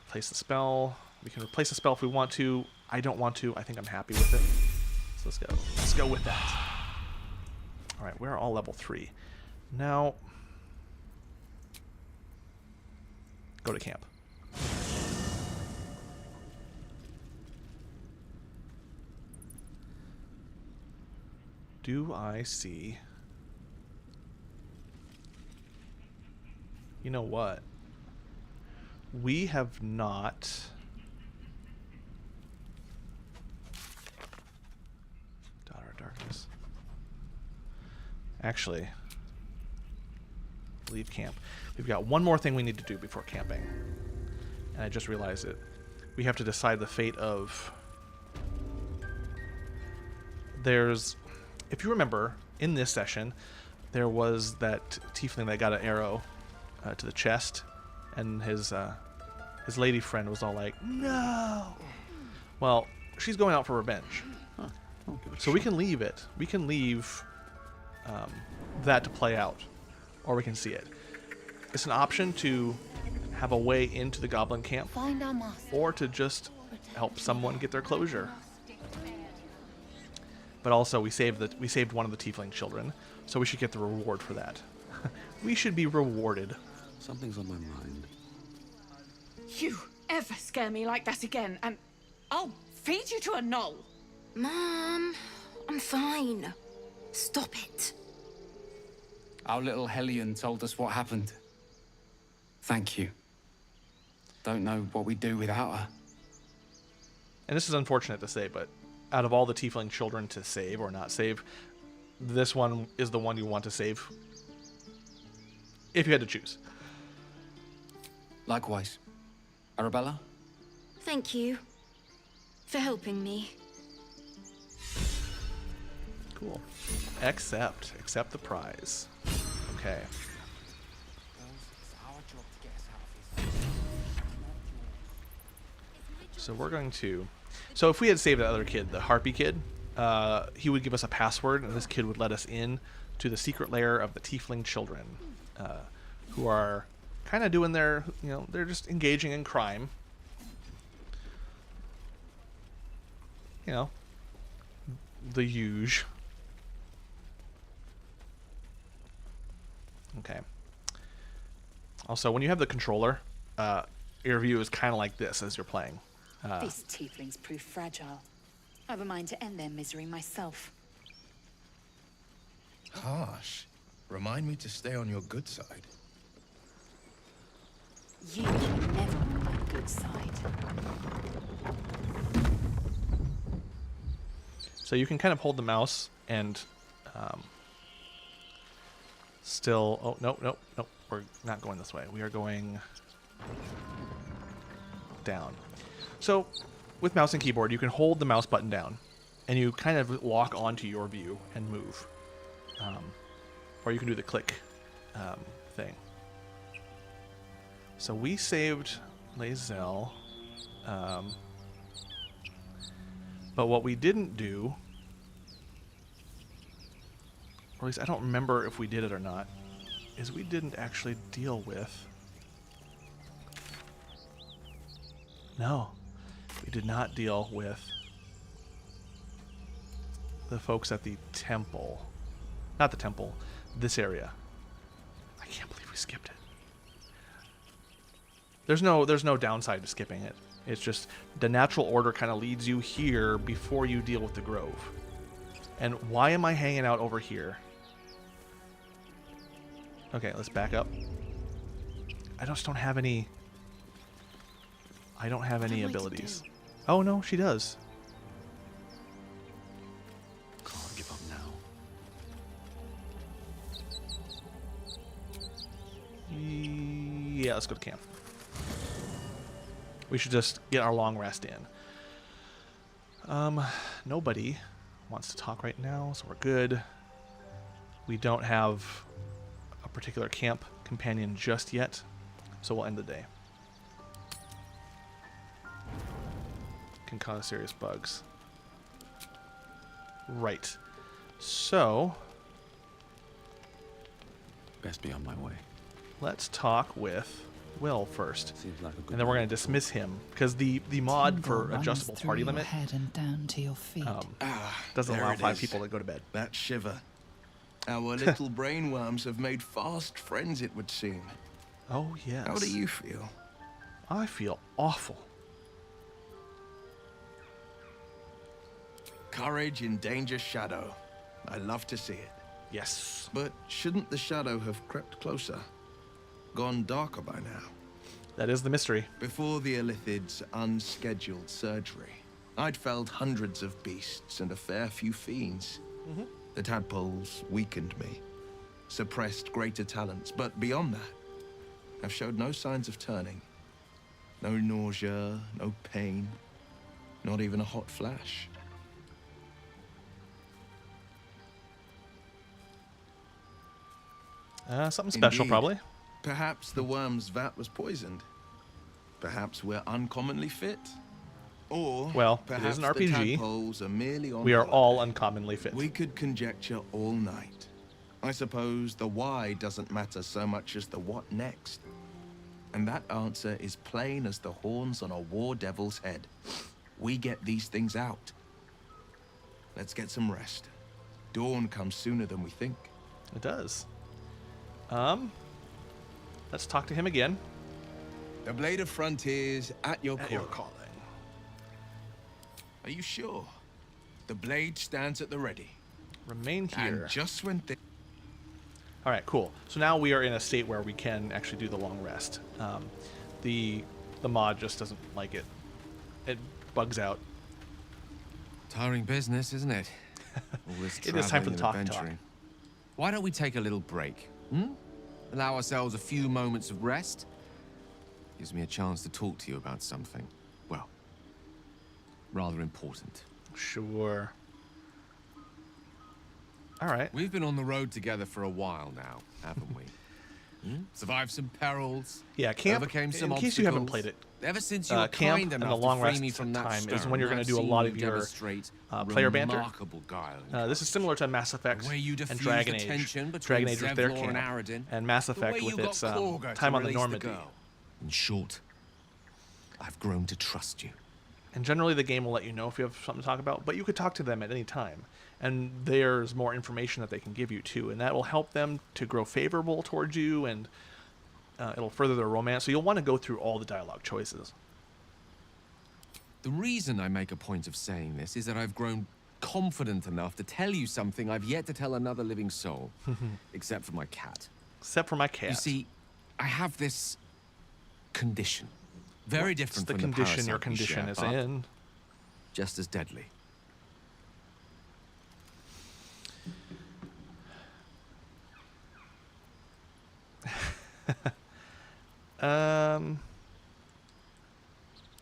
Replace the spell. We can replace the spell if we want to. I don't want to. I think I'm happy with it. So let's go. Let's go with that. Alright, we're all level 3. Now, go to camp. Do I see... You know what? We have not... Daughter of Darkness. Actually, leave camp. We've got one more thing we need to do before camping. And I just realized it. We have to decide the fate of... There's... If you remember, in this session, there was that tiefling that got an arrow to the chest, and his lady friend was all like, "No!" Well, she's going out for revenge. So we can leave it. We can leave that to play out, or we can see it. It's an option to have a way into the goblin camp, or to just help someone get their closure. But also, we saved one of the tiefling children, so we should get the reward for that. We should be rewarded. Something's on my mind. You ever scare me like that again, and I'll feed you to a knoll. Mom, I'm fine. Stop it. Our little Hellion told us what happened. Thank you. Don't know what we'd do without her. And this is unfortunate to say, but out of all the tiefling children to save or not save, this one is the one you want to save. If you had to choose. Likewise. Arabella? Thank you for helping me. Cool. Accept the prize. Okay. So we're going to... So if we had saved that other kid, the Harpy kid, he would give us a password, and this kid would let us in to the secret lair of the Tiefling children, who are kind of doing their, they're just engaging in crime. The huge. Okay. Also, when you have the controller, your view is kind of like this as you're playing. These tieflings prove fragile. I've a mind to end their misery myself. Harsh. Remind me to stay on your good side. You were never on my good side. So you can kind of hold the mouse and still... Oh, no. We're not going this way. We are going down. So with mouse and keyboard, you can hold the mouse button down, and you kind of lock onto your view and move. Or you can do the click thing. So we saved Lae'zel. But what we didn't do, or at least I don't remember if we did it or not, is we didn't actually deal with... No, we did not deal with the folks at the temple. Not the temple, this area. I can't believe we skipped it. There's no downside to skipping it. It's just the natural order kind of leads you here before you deal with the grove. And why am I hanging out over here? Okay, let's back up. I just don't have any... I don't have any abilities. Oh no, she does. Can't give up now. Yeah, let's go to camp. We should just get our long rest in. Nobody wants to talk right now, so we're good. We don't have a particular camp companion just yet, so we'll end the day. Can cause serious bugs. Right. So... Best be on my way. Let's talk with Will first. Seems like a good and then we're going to dismiss him, because the mod for adjustable party limit head and down to your feet. doesn't There allow it 5 is. people to go to bed. That shiver. Our little brainworms have made fast friends, it would seem. Oh, yes. How do you feel? I feel awful. Courage in danger's shadow. I love to see it. Yes. But shouldn't the shadow have crept closer? Gone darker by now? That is the mystery. Before the Illithid's unscheduled surgery, I'd felled hundreds of beasts and a fair few fiends. The tadpoles weakened me, suppressed greater talents, but beyond that, I've showed no signs of turning. No nausea, no pain, not even a hot flash. Something special, Indeed. probably. Perhaps the worm's vat was poisoned. Perhaps we're uncommonly fit. Or Well, it perhaps is an the RPG. tadpoles are merely on We are holiday. all uncommonly fit. We could conjecture all night. I suppose the why doesn't matter so much as the what next. And that answer is plain as the horns on a war devil's head. We get these things out. Let's get some rest. Dawn comes sooner than we think. It does. Let's talk to him again. The Blade of Frontiers at your At call. your calling. Are you sure? The blade stands at the ready. Remain here. And just when All right, cool. So now we are in a state where we can actually do the long rest. The mod just doesn't like it. It bugs out. Tiring business, isn't it? All this It is time for the travelling and talk. adventuring. Why don't we take a little break? Allow ourselves a few moments of rest? Gives me a chance to talk to you about something, well, rather important. Sure. All right. We've been on the road together for a while now, haven't we? Survived some perils. Yeah, camp. Overcame some in case you haven't played it, Ever since you were camp kind and enough the long to free rest me from that time is stone, when you're going I've to do a seen lot you of your demonstrate player banter. remarkable guile and This is similar to Mass Effect The way you and diffused Dragon the Age. tension between Dragon Age with their Zevlor and camp, Aradin. and Mass The way Effect you with got its Korga to time on the release the Normandy. girl. In short, I've grown to trust you. And generally the game will let you know if you have something to talk about, but you could talk to them at any time. And there's more information that they can give you too, and that will help them to grow favorable towards you, and it'll further their romance. So you'll want to go through all the dialogue choices. The reason I make a point of saying this is that I've grown confident enough to tell you something I've yet to tell another living soul. Except for my cat. Except for my cat. You see, I have this condition. Very What's different the from condition the your parasite we condition share, is but in? just as deadly.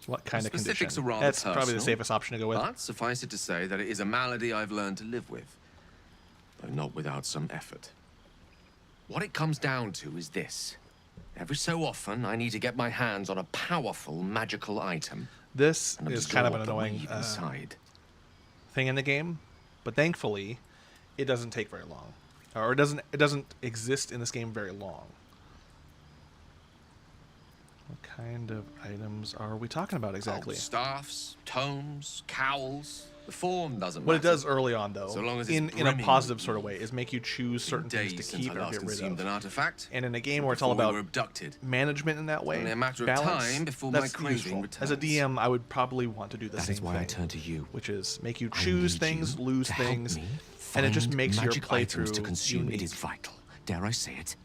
What kind of Specifics condition? are rather That's probably the personal, safest option to go with. But suffice it to say that it is a malady I've learned to live with, though not without some effort. What it comes down to is this. Every so often, I need to get my hands on a powerful magical item. This and is kind of an absorb the annoying weave inside. thing in the game, but thankfully, it doesn't take very long, or it doesn't exist in this game very long. What kind of items are we talking about exactly? Oh, staffs, tomes, cowls. The form doesn't What matter. it does early on, though, So long as it's in a brimming positive with sort of way, is make you choose certain things to days since keep I or last get rid consumed of. an artifact. And in a game where it's all before we about were abducted. management in that way, Only a matter of balance, time before my that's craving useful. As a returns. DM, I would probably want to do the That same is why thing, I turn to you. which is make you I choose need things, you lose to help things, me and it just find makes your magic items playthrough to consume. unique. It is vital. Dare I say it?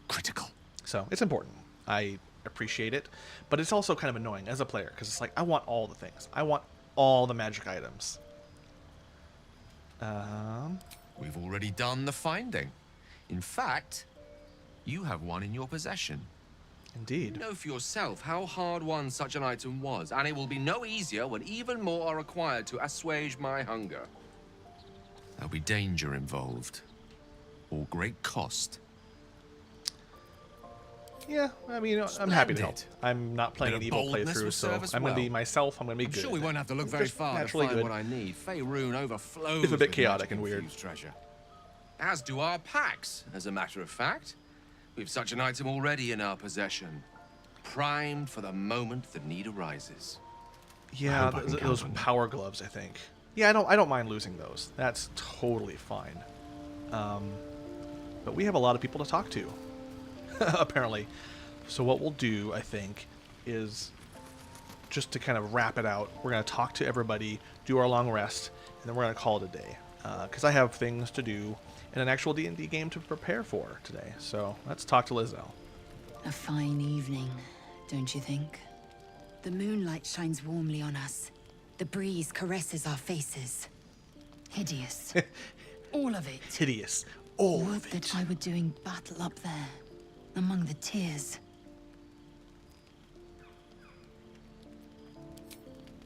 Critical. So it's important. I appreciate it, but it's also kind of annoying as a player because it's like I want all the things. I want all the magic items. We've already done the finding. In fact, you have one in your possession. Indeed. You know for yourself how hard won such an item was, and it will be no easier when even more are required to assuage my hunger. There'll be danger involved, or great cost. Yeah, I mean, I'm happy to help. Splendid. I'm not playing an Bit of evil boldness playthrough, will so serve us I'm going to well. be myself. I'm going to be I'm good. sure we at won't it. have to look It's very just far to naturally find good. what I need. Faerun overflows It's a bit with chaotic magic and weird. infused treasure. As do our packs, as a matter of fact. We've such an item already in our possession. Primed for the moment the need arises. Yeah, hope I can those count on you. power gloves, I think. Yeah, I don't mind losing those. That's totally fine. But we have a lot of people to talk to, apparently. So what we'll do, I think, is just to kind of wrap it out, we're going to talk to everybody, do our long rest, and then we're going to call it a day. Because I have things to do and an actual D&D game to prepare for today. So let's talk to Lizelle. A fine evening, don't you think? The moonlight shines warmly on us. The breeze caresses our faces. Hideous. All of it. Hideous. All Would of it. that I were doing battle up there, among the tears.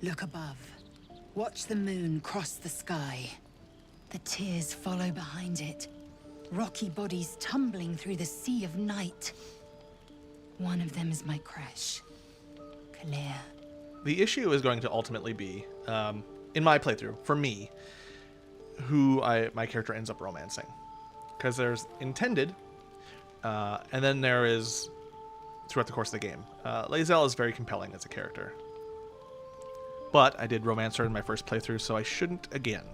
Look above. Watch the moon cross the sky. The tears follow behind it. Rocky bodies tumbling through the sea of night. One of them is my crush, Kalir. The issue is going to ultimately be, in my playthrough, for me, who my character ends up romancing. Because there's intended, and then there is throughout the course of the game. Lizelle is very compelling as a character. But I did romance her in my first playthrough, so I shouldn't again.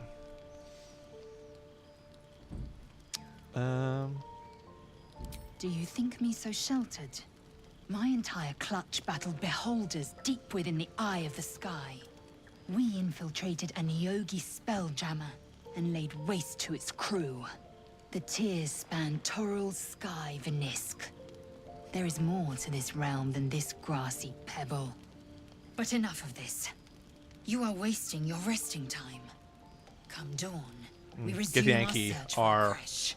Do you think me so sheltered? My entire clutch battled beholders deep within the eye of the sky. We infiltrated a Neogi spelljammer and laid waste to its crew. The tears span Toral's sky, Venisk. There is more to this realm than this grassy pebble. But enough of this. You are wasting your resting time. Come dawn, we resume our Githyanki search for are, Krish.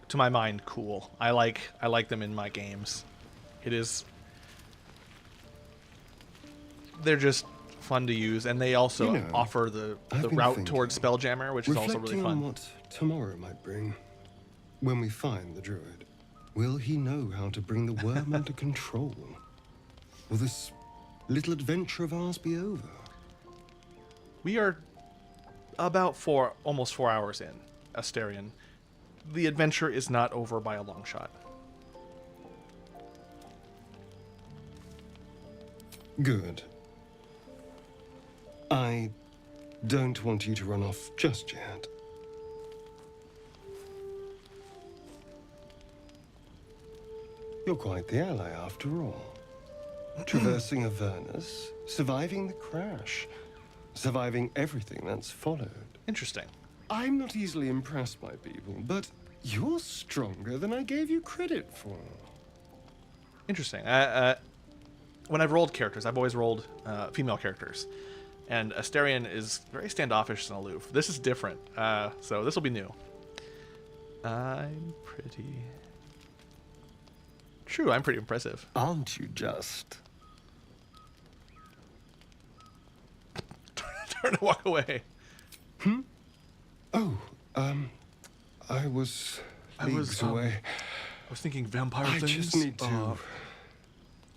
to my mind, cool. I like them in my games. It is they're just fun to use, and they also You know, offer the I've been route thinking, towards Spelljammer, which is also really reflecting on fun. what tomorrow might bring. When we find the druid, will he know how to bring the worm under control? Will this little adventure of ours be over? We are about almost 4 hours in, Asterion. The adventure is not over by a long shot. Good. I don't want you to run off just yet. You're quite the ally after all. Traversing Avernus, surviving the crash, surviving everything that's followed. Interesting. I'm not easily impressed by people, but you're stronger than I gave you credit for. Interesting. When I've rolled characters, I've always rolled female characters. And Asterion is very standoffish and aloof. This is different, so this will be new. I'm pretty... True, I'm pretty impressive. Aren't you just? Turn to walk away. Oh, I was leagues away. I was thinking vampire I things. just need to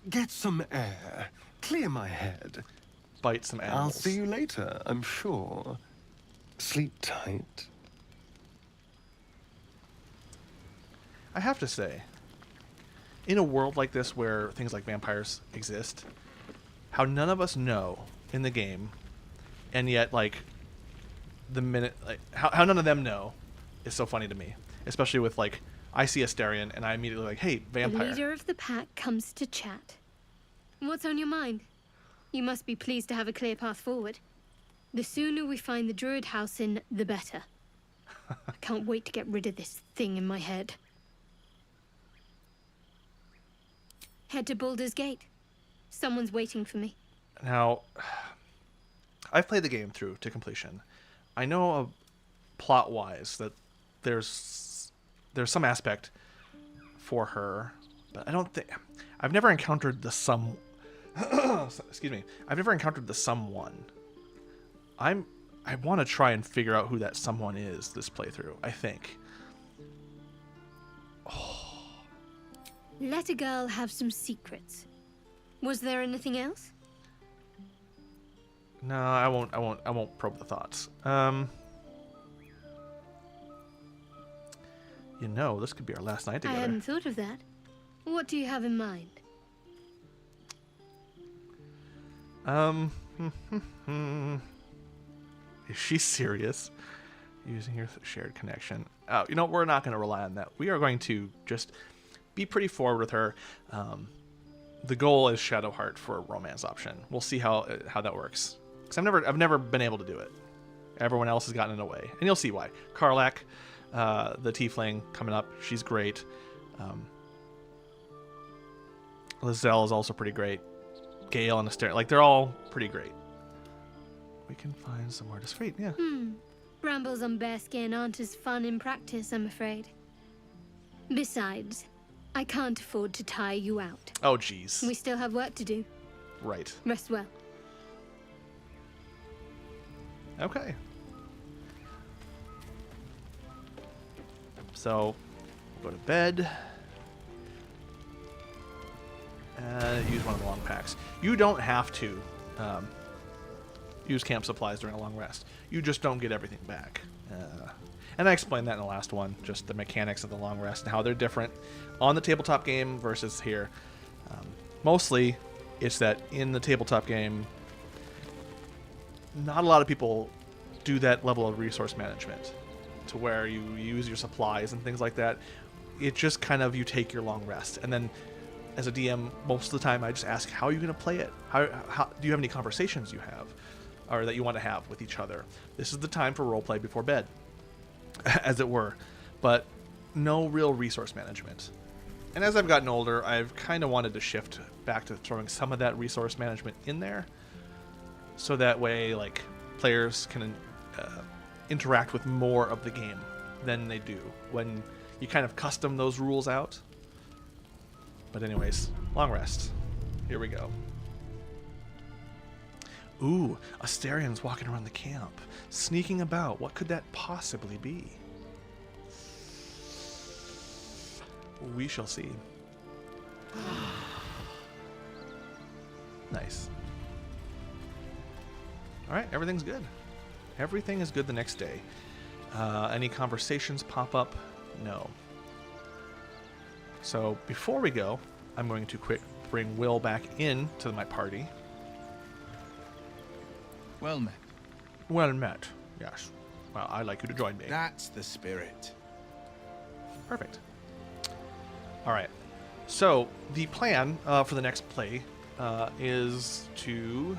get some air, clear my head. Bite some animals. I'll see you later, I'm sure. Sleep tight. I have to say, in a world like this where things like vampires exist, how none of us know in the game, and yet, like, the minute, like, how none of them know is so funny to me. Especially with, like, I see Asterion, and I immediately like, hey, vampire. The leader of the pack comes to chat. What's on your mind? You must be pleased to have a clear path forward. The sooner we find the druid house in, the better. I can't wait to get rid of this thing in my head. Head to Baldur's Gate. Someone's waiting for me. Now, I've played the game through to completion. I know plot-wise that there's some aspect for her, but I don't think... I've never encountered the excuse me. I've never encountered the someone. I want to try and figure out who that someone is this playthrough, I think. Let a girl have some secrets. Was there anything else? No, I won't probe the thoughts. You know, this could be our last night I together. hadn't thought of that. What do you have in mind? Is she serious? Using your shared connection. Oh, you know, we're not going to rely on that. We are going to just be pretty forward with her. The goal is Shadowheart for a romance option. We'll see how that works. Because I've never been able to do it. Everyone else has gotten in the way, and you'll see why. Karlak, the tiefling coming up, she's great. Lizelle is also pretty great. Gale and Asterion, like, they're all pretty great. We can find somewhere to sweet, yeah. Brambles on bearskin aren't as fun in practice, I'm afraid. Besides, I can't afford to tire you out. Oh, jeez. We still have work to do. Right. Rest well. Okay. So, go to bed. Use one of the long packs. You don't have to use camp supplies during a long rest. You just don't get everything back. And I explained that in the last one, just the mechanics of the long rest and how they're different on the tabletop game versus here. Mostly, it's that in the tabletop game, not a lot of people do that level of resource management to where you use your supplies and things like that. It just kind of, you take your long rest. And then as a DM, most of the time I just ask, how are you going to play it? How do you have any conversations you have or that you want to have with each other? This is the time for roleplay before bed, as it were. But no real resource management. And as I've gotten older, I've kind of wanted to shift back to throwing some of that resource management in there, so that way, like, players can interact with more of the game than they do when you kind of custom those rules out. But anyways, long rest. Here we go. Ooh, Asterions walking around the camp, sneaking about. What could that possibly be? We shall see. Nice. Alright, everything's good. Everything is good the next day. Any conversations pop up? No. So before we go, I'm going to quick bring Will back in to my party. Well met. Well met, yes. Well, I'd like you to join me. That's the spirit. Perfect. Alright. So the plan for the next play is to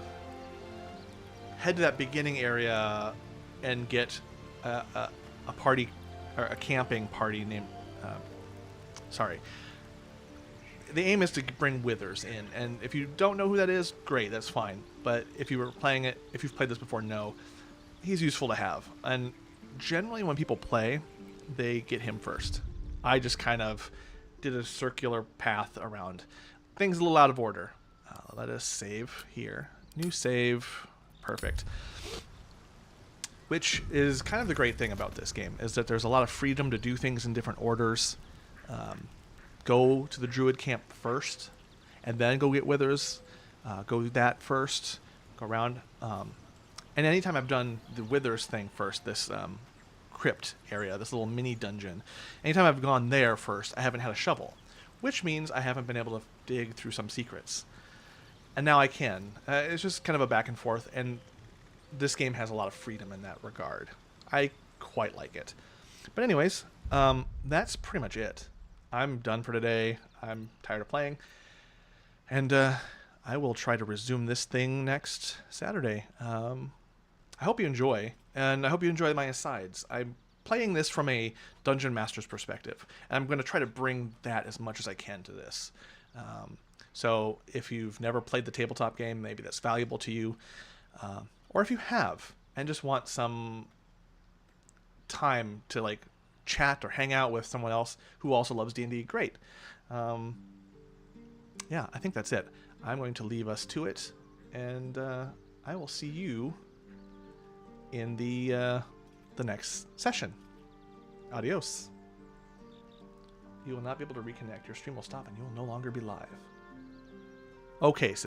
head to that beginning area and get a party, or a camping party named... sorry. The aim is to bring Withers in, and if you don't know who that is, great, that's fine. But if you were playing it, if you've played this before, no, he's useful to have. And generally when people play, they get him first. I just kind of did a circular path around. Things a little out of order. Let us save here. New save. Perfect. Which is kind of the great thing about this game, is that there's a lot of freedom to do things in different orders. Go to the druid camp first, and then go get Withers. Go do that first. Go around. And anytime I've done the Withers thing first, this crypt area, this little mini dungeon, anytime I've gone there first, I haven't had a shovel, which means I haven't been able to dig through some secrets. And now I can. It's just kind of a back and forth, and this game has a lot of freedom in that regard. I quite like it. But anyways, that's pretty much it. I'm done for today. I'm tired of playing. And I will try to resume this thing next Saturday. I hope you enjoy, and I hope you enjoy my asides. I'm playing this from a Dungeon Master's perspective, and I'm going to try to bring that as much as I can to this. So if you've never played the tabletop game, maybe that's valuable to you. Or if you have, and just want some time to like chat or hang out with someone else who also loves D&D, great. Yeah, I think that's it. I'm going to leave us to it, and I will see you in the next session. Adios. You will not be able to reconnect. Your stream will stop and you will no longer be live. Okay, so